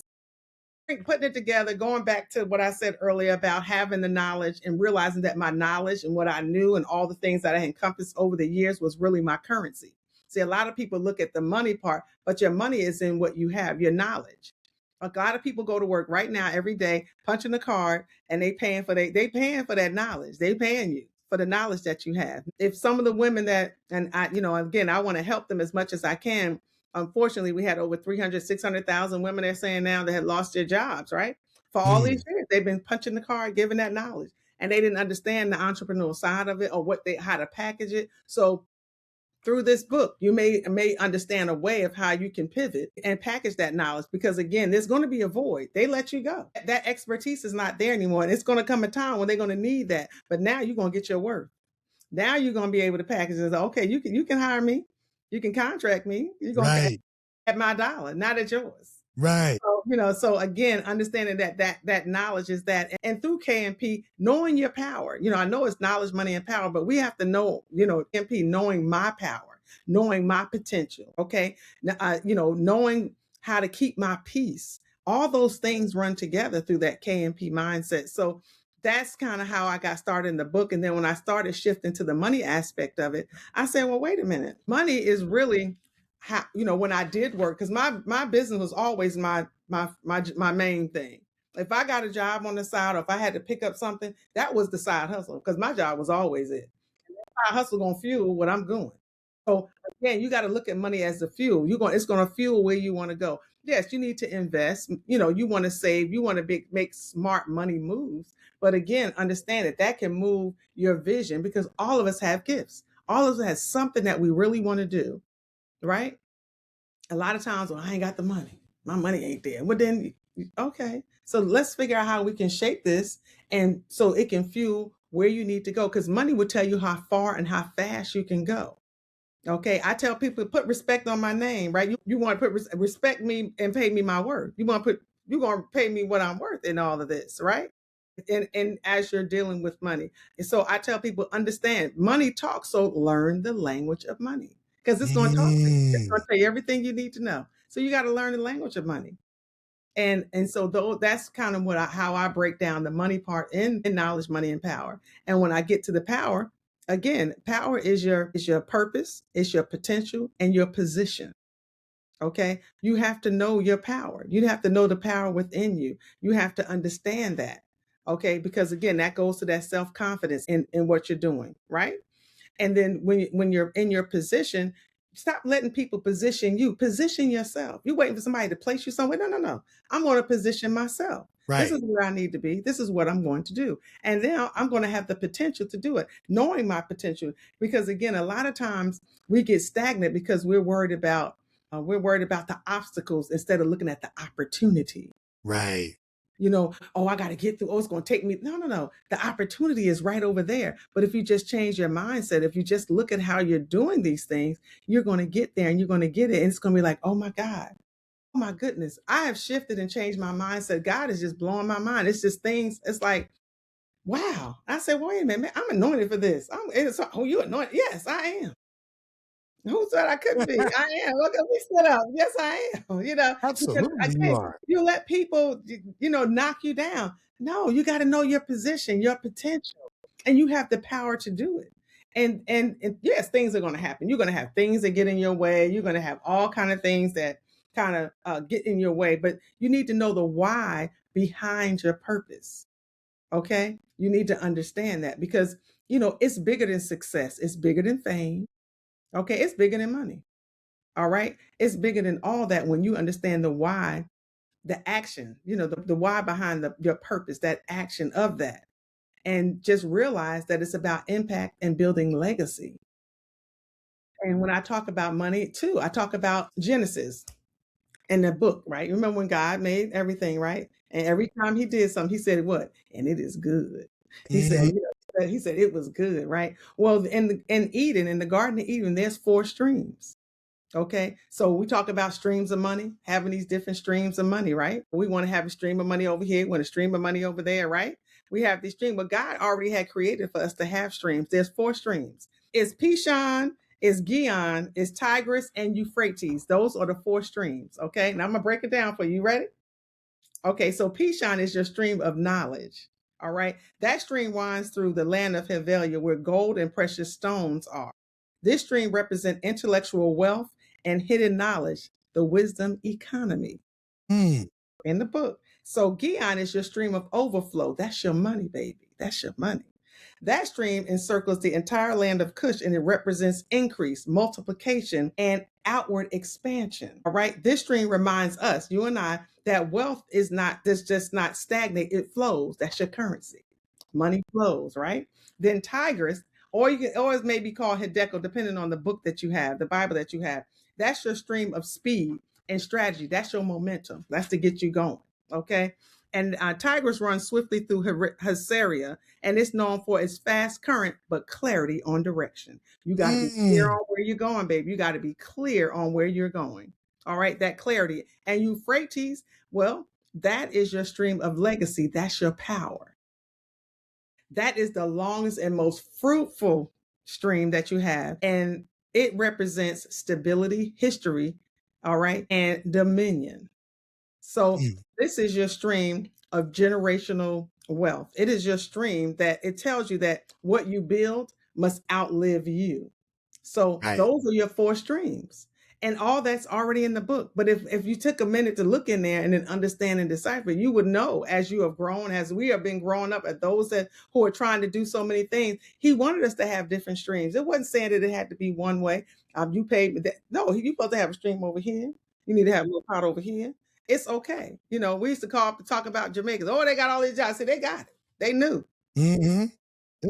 Putting it together, going back to what I said earlier about having the knowledge and realizing that my knowledge and what I knew and all the things that I encompassed over the years was really my currency. See, a lot of people look at the money part, but your money is in what you have, your knowledge. A lot of people go to work right now every day, punching the card, and they paying for that knowledge. They paying you for the knowledge that you have. If some of the women that, and I, again, I want to help them as much as I can. Unfortunately, we had over 300, 600,000 women they're saying now that had lost their jobs, right? For all these years, they've been punching the card, giving that knowledge, and they didn't understand the entrepreneurial side of it or how to package it. So through this book, you may understand a way of how you can pivot and package that knowledge, because again, there's going to be a void. They let you go. That expertise is not there anymore. And it's going to come a time when they're going to need that. But now you're going to get your worth. Now you're going to be able to package it. Okay, you can hire me. You can contract me. You're going to pay at my dollar, not at yours. Right. So, so again, understanding that knowledge is that, and through KMP, knowing your power. I know it's knowledge, money, and power, but we have to know, KMP, knowing my power, knowing my potential. Okay, knowing how to keep my peace. All those things run together through that KMP mindset. So that's kind of how I got started in the book. And then when I started shifting to the money aspect of it, I said, well, wait a minute. Money is really how, when I did work, because my business was always my main thing. If I got a job on the side, or if I had to pick up something, that was the side hustle, because my job was always it. And that side hustle gonna fuel what I'm doing. So again, you got to look at money as the fuel. It's going to fuel where you want to go. Yes, you need to invest. You want to save. You want to make smart money moves. But again, understand that can move your vision, because all of us have gifts. All of us has something that we really want to do, right? A lot of times, well, I ain't got the money. My money ain't there. Well, then, okay. So let's figure out how we can shape this, and so it can fuel where you need to go, because money will tell you how far and how fast you can go. Okay, I tell people, put respect on my name, right? You want to put respect me and pay me my worth. You're going to pay me what I'm worth in all of this, right? And as you're dealing with money. And so I tell people, understand, money talks, so learn the language of money, because it's going to talk to you. It's going to tell you everything you need to know. So you got to learn the language of money. And so that's kind of how I break down the money part in knowledge, money, and power. And when I get to the power, again, power is your purpose, it's your potential, and your position. Okay, you have to know your power. You have to know the power within you. You have to understand that. Okay, because again, that goes to that self-confidence in what you're doing, right? And then when you're in your position, stop letting people position you. Position yourself. You're waiting for somebody to place you somewhere. No. I'm going to position myself. Right. This is where I need to be. This is what I'm going to do. And then I'm going to have the potential to do it, knowing my potential. Because again, a lot of times we get stagnant because we're worried about the obstacles instead of looking at the opportunity. Right. I got to get through. Oh, it's going to take me. No. The opportunity is right over there. But if you just change your mindset, if you just look at how you're doing these things, you're going to get there and you're going to get it. And it's going to be like, oh my God, oh my goodness, I have shifted and changed my mindset. God is just blowing my mind. It's just things. It's like, wow. I said, wait a minute, man, I'm anointed for this. You anointed? Yes, I am. Who said I couldn't be? I am. Look at me sit up. Yes, I am. Absolutely, because, again, you are. you let people, knock you down. No, you got to know your position, your potential, and you have the power to do it. And yes, things are going to happen. You're going to have things that get in your way. You're going to have all kind of things that kind of get in your way. But you need to know the why behind your purpose. Okay, you need to understand that, because it's bigger than success. It's bigger than fame. Okay, it's bigger than money. All right. It's bigger than all that when you understand the why, the action, the why behind your purpose, that action of that. And just realize that it's about impact and building legacy. And when I talk about money too, I talk about Genesis in the book, right? Remember when God made everything, right? And every time he did something, he said what? And it is good. He said, he said it was good, right? Well, in Eden, in the Garden of Eden, there's 4 streams. Okay. So we talk about streams of money, having these different streams of money, right? We want to have a stream of money over here, we want a stream of money over there, right? We have these streams, but God already had created for us to have streams. There's 4 streams. It's Pishon, it's Gion, it's Tigris, and Euphrates. Those are the 4 streams. Okay. Now I'm gonna break it down for you. Ready? Okay, so Pishon is your stream of knowledge. All right. That stream winds through the land of Hevelia where gold and precious stones are. This stream represents intellectual wealth and hidden knowledge, the wisdom economy in the book. So Gion is your stream of overflow. That's your money, baby. That's your money. That stream encircles the entire land of Cush and it represents increase, multiplication, and outward expansion. All right. This stream reminds us, you and I, that wealth is not just not stagnant, it flows. That's your currency. Money flows, right? Then Tigris, or it may be called Hideko, depending on the book that you have, the Bible that you have. That's your stream of speed and strategy. That's your momentum. That's to get you going. Okay. And Tigris runs swiftly through Hazaria, and it's known for its fast current, but clarity on direction. You got to be clear on where you're going, baby. You got to be clear on where you're going. All right, that clarity. And Euphrates, well, that is your stream of legacy. That's your power. That is the longest and most fruitful stream that you have. And it represents stability, history, all right, and dominion. So this is your stream of generational wealth. It is your stream that it tells you that what you build must outlive you. So those are your 4 streams. And all that's already in the book. But if you took a minute to look in there and then understand and decipher, you would know as you have grown, as we have been growing up, at those who are trying to do so many things, he wanted us to have different streams. It wasn't saying that it had to be one way. You paid that. No, you're supposed to have a stream over here. You need to have a little pot over here. It's okay. We used to talk about Jamaicans. Oh, they got all these jobs. See, they got it. They knew. They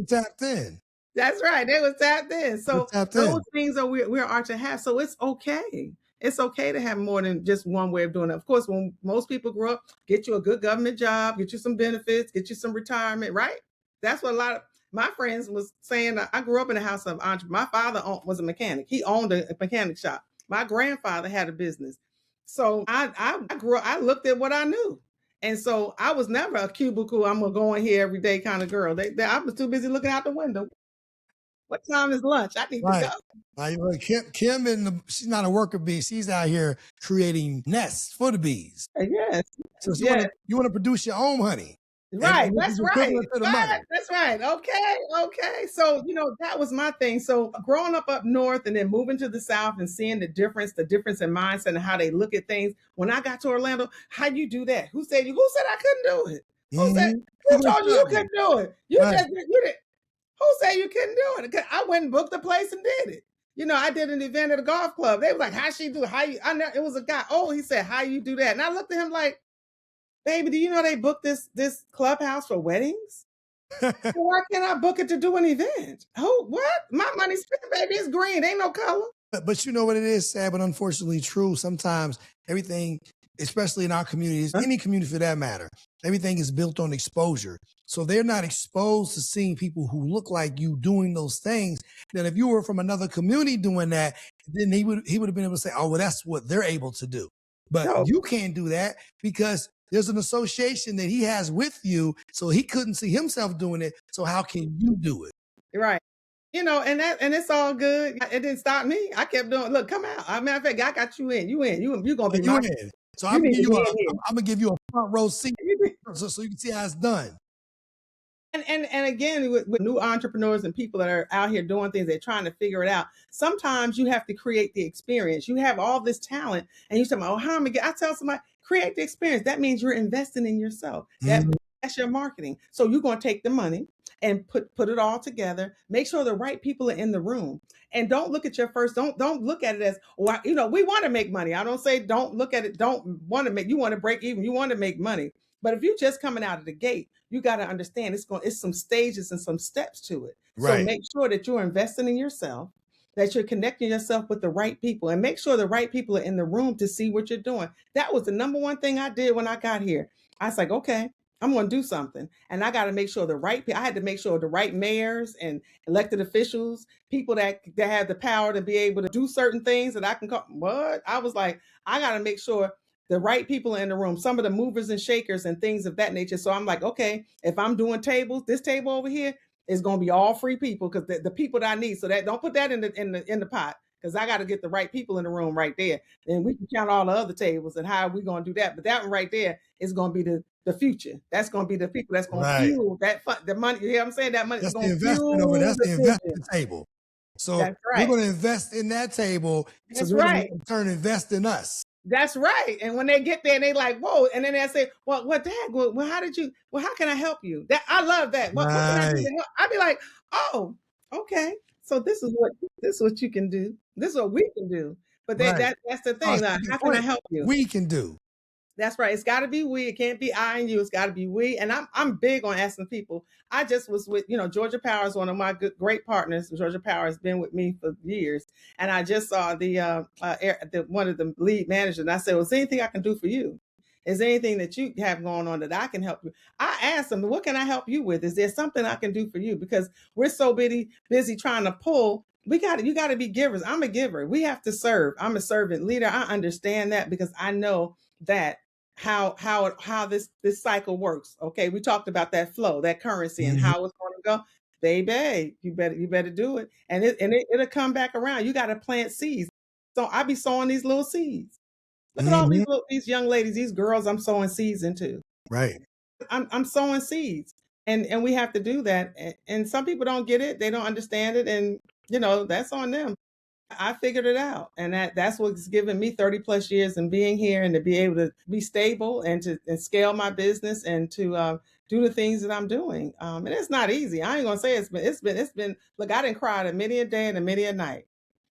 tapped in. That's right. They was tapped in. So those things we are to have. So it's okay. It's okay to have more than just one way of doing it. Of course, when most people grow up, get you a good government job, get you some benefits, get you some retirement, right? That's what a lot of my friends was saying. I grew up in a house of entrepreneurs. My father was a mechanic. He owned a mechanic shop. My grandfather had a business. So I grew up, I looked at what I knew. And so I was never a cubicle, I'm going to go in here every day kind of girl. I was too busy looking out the window. What time is lunch? I need to go. Kim, she's not a worker bee. She's out here creating nests for the bees. Yes. So you want to produce your own honey. Right. That's right. That's right. Okay. So, that was my thing. So growing up north and then moving to the South and seeing the difference in mindset and how they look at things. When I got to Orlando, how you do that? Who said I couldn't do it? Who told you couldn't do it? You did. Who said you couldn't do it? I went and booked a place and did it. I did an event at a golf club. They were like, how she do it? It was a guy. Oh, he said, how you do that? And I looked at him like, baby, do you know they booked this clubhouse for weddings? So why can't I book it to do an event? Oh, what? My money's spent, baby. It's green. Ain't no color. But you know what it is, sad but unfortunately true. Sometimes everything, especially in our communities, any community for that matter, everything is built on exposure. So they're not exposed to seeing people who look like you doing those things. That if you were from another community doing that, then he would have been able to say, oh, well, that's what they're able to do. But you can't do that because there's an association that he has with you. So he couldn't see himself doing it. So how can you do it? Right. And it's all good. It didn't stop me. I kept doing. Look, come out. As a matter of fact, I got you in. You gonna be in. So I'm gonna give you a front row seat so you can see how it's done. And again, with new entrepreneurs and people that are out here doing things, they're trying to figure it out. Sometimes you have to create the experience. You have all this talent, and you say, "Oh, how am I get?" I tell somebody, create the experience. That means you're investing in yourself. That's your marketing. So you're gonna take the money and put it all together. Make sure the right people are in the room, and don't look at your first. Don't look at it as, well, we want to make money. I don't say don't look at it. Don't want to make. You want to break even. You want to make money. But if you're just coming out of the gate, you got to understand it's some stages and some steps to it. So make sure that you're investing in yourself, that you're connecting yourself with the right people, and make sure the right people are in the room to see what you're doing. That was the number one thing I did when I got here. I was like, okay, I'm going to do something. And I got to make sure I had to make sure the right mayors and elected officials, people that have the power to be able to do certain things that I can call, what? I was like, I got to make sure the right people are in the room, some of the movers and shakers and things of that nature. So I'm like, okay, if I'm doing tables, this table over here is going to be all free people, because the people that I need. So that, don't put that in the pot, because I got to get the right people in the room right there. And we can count all the other tables and how we going to do that. But that one right there is going to be the future. That's going to be the people that's going to fuel that the money. You hear what I'm saying? That money is going to fuel that's the investment vision. table. So That's right. we're going to invest in that table. That's so right. In turn, invest in us. That's right. And when they get there, and they like, whoa, and then they say, well, Dad, well, how can I help you? That, I love that. What can I do to help? I'd be like, oh, okay. So this is what you can do. This is what we can do. But that's the thing. Like, how can I help you? We can do. That's right. It's got to be we. It can't be I and you. It's got to be we. And I'm big on asking people. I just was with, Georgia Power is one of my great partners. Georgia Power has been with me for years. And I just saw one of the lead managers. And I said, well, is there anything I can do for you? Is there anything that you have going on that I can help you? I asked them, what can I help you with? Is there something I can do for you? Because we're so busy trying to pull. You got to be givers. I'm a giver. We have to serve. I'm a servant leader. I understand that, because I know that how this cycle works. Okay, we talked about that flow, that currency, and how it's going to go. Baby, you better do it, and it'll come back around. You got to plant seeds. So I be sowing these little seeds. Look at all these young ladies, these girls I'm sowing seeds into. Right. I'm sowing seeds, and we have to do that. And some people don't get it, they don't understand it, and that's on them. I figured it out, and that's what's given me 30 plus years in being here, and to be able to be stable and to scale my business and to do the things that I'm doing. And it's not easy. I ain't gonna say it's been. Look, I didn't cry a many a day and a many a night.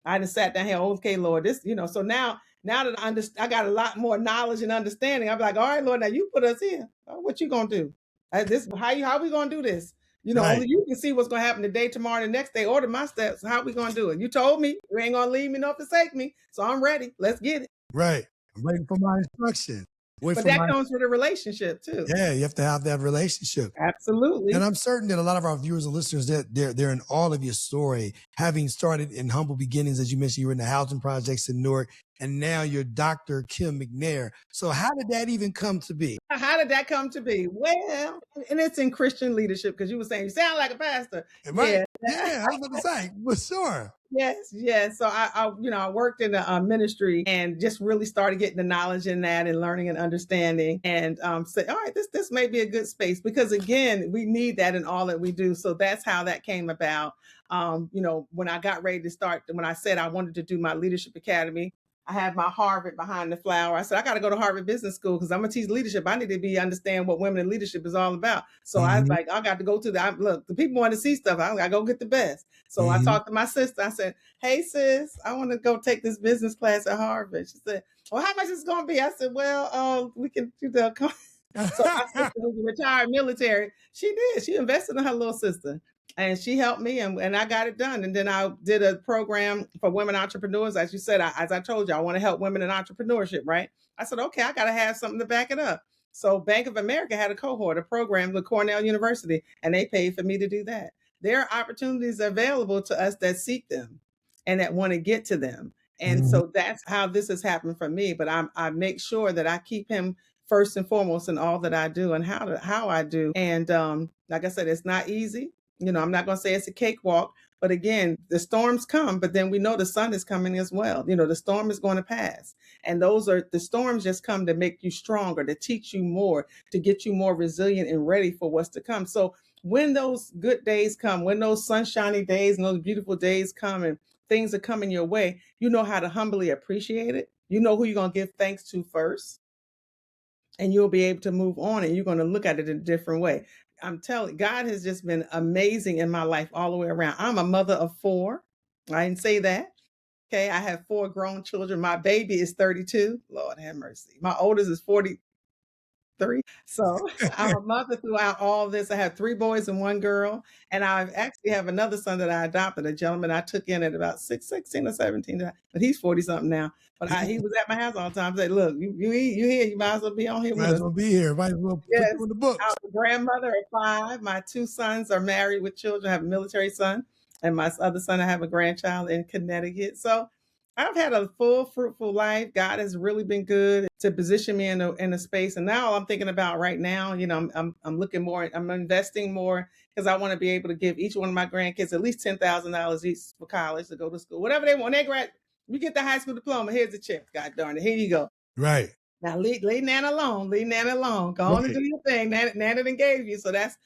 I just sat down here. Okay, Lord, this. So now that I got a lot more knowledge and understanding. I'm like, all right, Lord, now you put us here. What you gonna do? How we gonna do this? Only you can see what's going to happen today, tomorrow, and the next day. Order my steps. How we going to do it? You told me you ain't going to leave me nor forsake me. So I'm ready. Let's get it. Right. I'm waiting for my instruction. But that comes with a relationship too. Yeah, you have to have that relationship. Absolutely. And I'm certain that a lot of our viewers and listeners, they're in all of your story, having started in humble beginnings. As you mentioned, you were in the housing projects in Newark, and now you're Dr. Kim McNair. So how did that even come to be? How did that come to be? Well, and it's in Christian leadership, because you were saying you sound like a pastor. Right? Yeah, I was about to say, for sure. Yes. So I worked in a ministry and just really started getting the knowledge in that and learning and understanding, and said, all right, this may be a good space, because again, we need that in all that we do. So that's how that came about. When I got ready to start, when I said I wanted to do my leadership academy, I had my Harvard behind the flower. I said, I got to go to Harvard Business School, because I'm going to teach leadership. I need to understand what women in leadership is all about. So I was like, I got to go to the people want to see stuff. I got to go get the best. So I talked to my sister. I said, hey, sis, I want to go take this business class at Harvard. She said, well, how much is it going to be? I said, well, we can do the. So my sister, who's retired military, she did. She invested in her little sister. And she helped me, and I got it done. And then I did a program for women entrepreneurs. As you said, as I told you, I want to help women in entrepreneurship, right? I said, okay, I got to have something to back it up. So Bank of America had a program with Cornell University, and they paid for me to do that. There are opportunities available to us that seek them and that want to get to them. And so that's how this has happened for me. But I make sure that I keep him first and foremost in all that I do and how I do. And like I said, it's not easy. I'm not going to say it's a cakewalk, but again, the storms come, but then we know the sun is coming as well. The storm is going to pass. And the storms just come to make you stronger, to teach you more, to get you more resilient and ready for what's to come. So when those good days come, when those sunshiny days and those beautiful days come and things are coming your way, you know how to humbly appreciate it. You know who you're going to give thanks to first. And you'll be able to move on, and you're going to look at it in a different way. I'm telling God has just been amazing in my life all the way around. I'm a mother of 4. I didn't say that. Okay, I have 4 grown children. My baby is 32. Lord have mercy. My oldest is 43. So I'm a mother throughout all this. I have 3 boys and 1 girl. And I actually have another son that I adopted, a gentleman I took in at about 16 or 17, but he's 40 something now. But he was at my house all the time. I said, look, you here, you might as well be on here with Might as us. well be here. Might as well put Yes, you in the books. I'm a grandmother of 5. My 2 sons are married with children. I have a military son, and my other son, I have a grandchild in Connecticut. So I've had a full, fruitful life. God has really been good to position me in a space. And now I'm thinking about right now, I'm looking more, I'm investing more because I want to be able to give each one of my grandkids at least $10,000 each for college to go to school, whatever they want. They you get the high school diploma. Here's the check. God darn it. Here you go. Right. Now leave Nana alone. Leave Nana alone. Go on and do your thing. Nana done gave you. So that's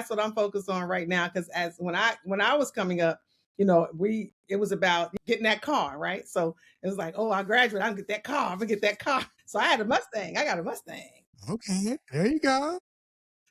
what I'm focused on right now. Because as when I was coming up, it was about getting that car, right? So it was like, oh, I graduate, I'm gonna get that car. I'm gonna get that car. So I had a Mustang. I got a Mustang. Okay, there you go.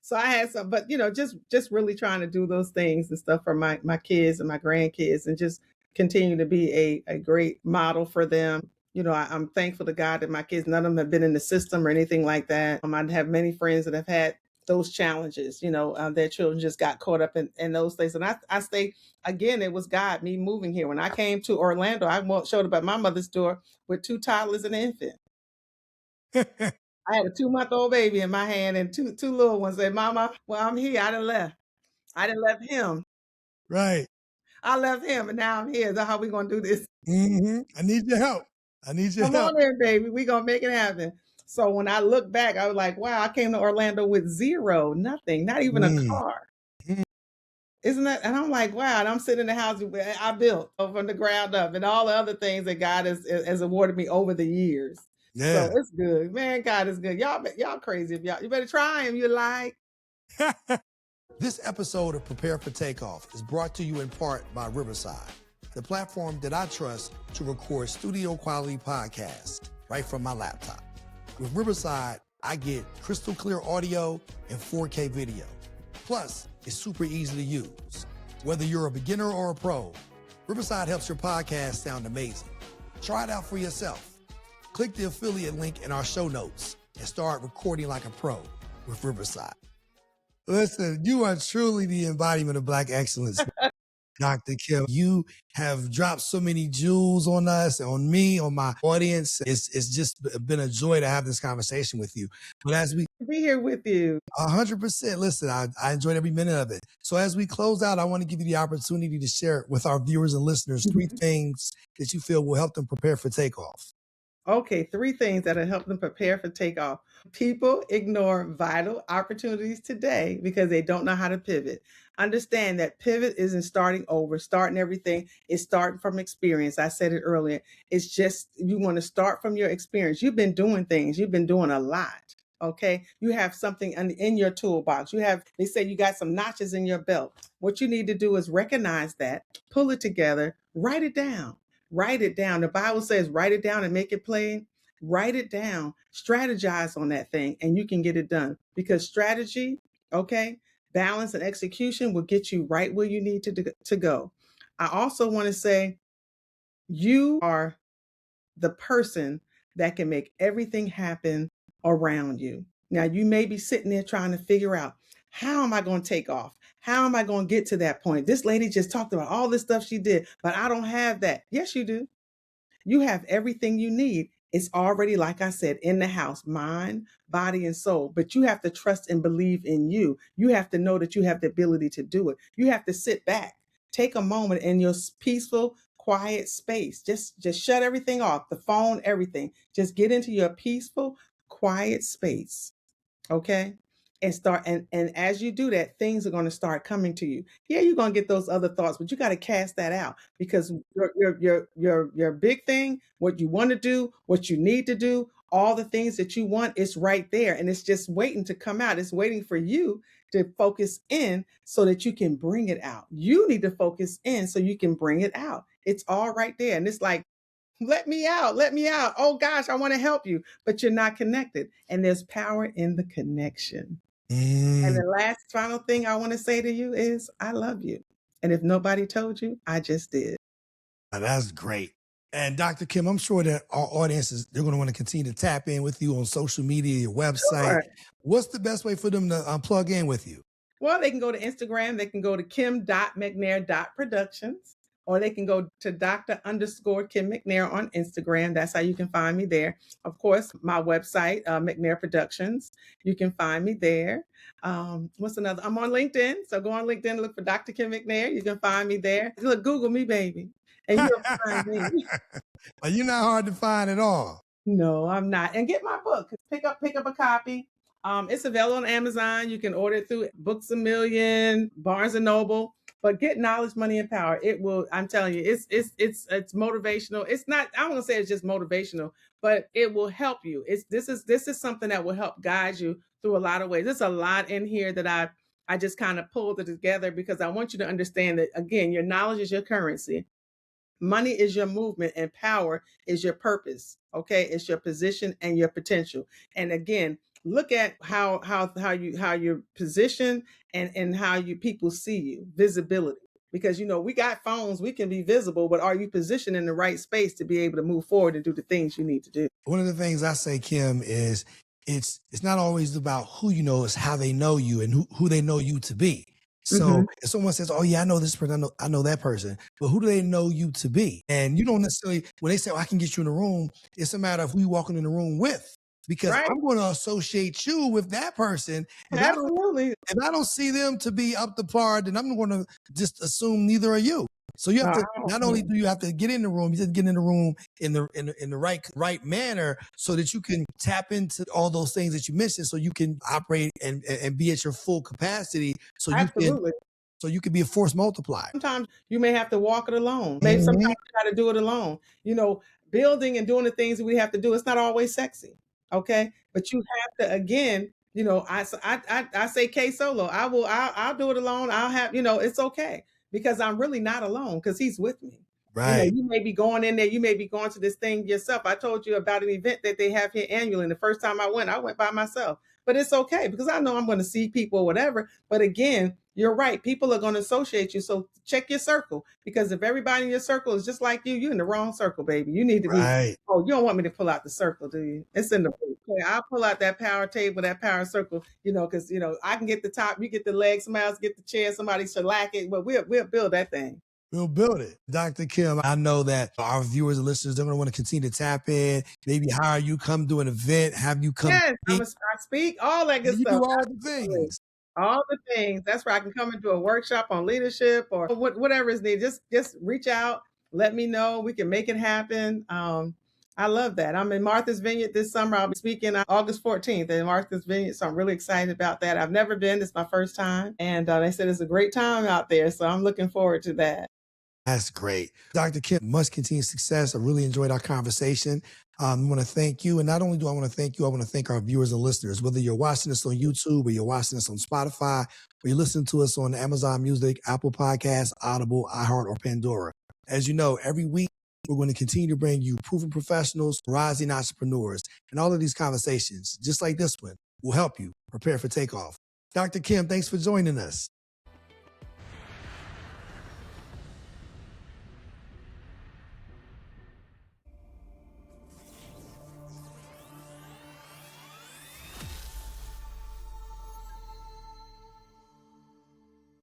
So I had some, but just really trying to do those things and stuff for my kids and my grandkids, and just continue to be a great model for them. I'm thankful to God that my kids, none of them have been in the system or anything like that. I have many friends that have had those challenges. Their children just got caught up in those things. And I stay, again, it was God, me moving here. When I came to Orlando, I showed up at my mother's door with 2 toddlers and an infant. I had a 2-month-old baby in my hand and two little ones. Said, Mama, well, I'm here. I done left. I done left him. Right. I left him, and now I'm here. That's how we gonna do this. I need your help. Come on in, baby. We gonna make it happen. So when I look back, I was like, wow, I came to Orlando with 0, nothing, not even a car. Isn't that? And I'm like, wow. And I'm sitting in the house I built from the ground up, and all the other things that God has awarded me over the years. Yeah. So it's good, man. God is good. Y'all crazy. If you better try him. You like. This episode of Prepare for Takeoff is brought to you in part by Riverside, the platform that I trust to record studio quality podcasts right from my laptop. With Riverside, I get crystal clear audio and 4K video. Plus, it's super easy to use. Whether you're a beginner or a pro, Riverside helps your podcast sound amazing. Try it out for yourself. Click the affiliate link in our show notes and start recording like a pro with Riverside. Listen, you are truly the embodiment of Black excellence, Dr. Kim. You have dropped so many jewels on us, on me, on my audience. It's just been a joy to have this conversation with you. But as we be here with you, 100%. Listen, I enjoyed every minute of it. So as we close out, I want to give you the opportunity to share with our viewers and listeners 3 things that you feel will help them prepare for takeoff. Okay, 3 things that'll help them prepare for takeoff. People ignore vital opportunities today because they don't know how to pivot. Understand that pivot isn't starting over, starting everything. It's starting from experience. I said it earlier. It's just you want to start from your experience. You've been doing things. You've been doing a lot. Okay, you have something in your toolbox. They say you got some notches in your belt. What you need to do is recognize that, pull it together, write it down. Write it down. The Bible says, write it down and make it plain. Write it down, strategize on that thing, and you can get it done. Because strategy, okay, balance and execution will get you right where you need to go. I also want to say, you are the person that can make everything happen around you. Now, you may be sitting there trying to figure out, how am I going to take off? How am I going to get to that point? This lady just talked about all this stuff she did, but I don't have that. Yes, you do. You have everything you need. It's already, like I said, in the house, mind, body, and soul. But you have to trust and believe in you. You have to know that you have the ability to do it. You have to sit back, take a moment in your peaceful, quiet space. Just shut everything off, the phone, everything. Just get into your peaceful, quiet space. Okay? And start, and as you do that, things are going to start coming to you. Yeah, you're going to get those other thoughts, but you got to cast that out, because your big thing, what you want to do, what you need to do, all the things that you want, it's right there, and it's just waiting to come out. It's waiting for you to focus in so that you can bring it out. You need to focus in so you can bring it out. It's all right there, and it's like, let me out, let me out. Oh gosh, I want to help you, but you're not connected. And there's power in the connection. And the last final thing I want to say to you is I love you. And if nobody told you, I just did. That's great. And Dr. Kim, I'm sure that our audiences, they're going to want to continue to tap in with you on social media, your website. Sure. What's the best way for them to plug in with you? Well, they can go to Instagram. They can go to kim.mcnair.productions, or they can go to Dr._Kim McNair on Instagram. That's how you can find me there. Of course, my website, McNair Productions, you can find me there. What's another? I'm on LinkedIn. So go on LinkedIn, look for Dr. Kim McNair. You can find me there. Look, Google me, baby, and you'll find me. You're not hard to find at all. No, I'm not. And get my book. Pick up a copy. It's available on Amazon. You can order it through Books a Million, Barnes and Noble. But get Knowledge, Money, and Power. It will. I'm telling you, it's motivational. It's not. I don't want to say it's just motivational, but it will help you. This is something that will help guide you through a lot of ways. There's a lot in here that I just kind of pulled it together because I want you to understand that again, your knowledge is your currency. Money is your movement and power is your purpose. Okay. It's your position and your potential. And again, look at how you're positioned and how you people see you, visibility. Because we got phones, we can be visible, but are you positioned in the right space to be able to move forward and do the things you need to do? One of the things I say, Kim, is it's not always about who you know, it's how they know you and who they know you to be. So if someone says, oh yeah, I know this person, I know that person, but who do they know you to be? And you don't necessarily, when they say, oh, I can get you in a room, it's a matter of who you're walking in the room with. Because I'm going to associate you with that person. Absolutely. If I don't see them to be up to par, then I'm going to just assume neither are you. So you have to, not only do you have to get in the room, you have to get in the room in the right manner so that you can tap into all those things that you mentioned so you can operate and be at your full capacity so you can be a force multiplier. Sometimes you may have to walk it alone. Maybe sometimes you got to do it alone. Building and doing the things that we have to do, it's not always sexy. Okay. But you have to, again, I say K solo. I'll do it alone. I'll have, it's okay because I'm really not alone because he's with me. Right. You may be going in there. You may be going to this thing yourself. I told you about an event that they have here annually. And the first time I went by myself, but it's okay because I know I'm going to see people or whatever. But again, you're right. People are going to associate you. So check your circle because if everybody in your circle is just like you, you're in the wrong circle, baby. You need to be, oh, you don't want me to pull out the circle, do you? It's in the book. Okay, I'll pull out that power table, that power circle, because, I can get the top, you get the legs, somebody else get the chair, somebody shellac it, but we'll build that thing. We'll build it. Dr. Kim, I know that our viewers and listeners, they're going to want to continue to tap in, maybe hire you, come do an event, have you come. Yes, I speak, all that good stuff. You do all the things. All the things. That's where I can come and do a workshop on leadership or whatever is needed. Just reach out, let me know. We can make it happen. I love that. I'm in Martha's Vineyard this summer. I'll be speaking on August 14th in Martha's Vineyard. So I'm really excited about that. I've never been. It's my first time. And they said it's a great time out there. So I'm looking forward to that. That's great. Dr. Kim, much continued success. I really enjoyed our conversation. I want to thank you. And not only do I want to thank you, I want to thank our viewers and listeners, whether you're watching us on YouTube or you're watching us on Spotify, or you're listening to us on Amazon Music, Apple Podcasts, Audible, iHeart, or Pandora. As you know, every week, we're going to continue to bring you proven professionals, rising entrepreneurs, and all of these conversations, just like this one, will help you prepare for takeoff. Dr. Kim, thanks for joining us.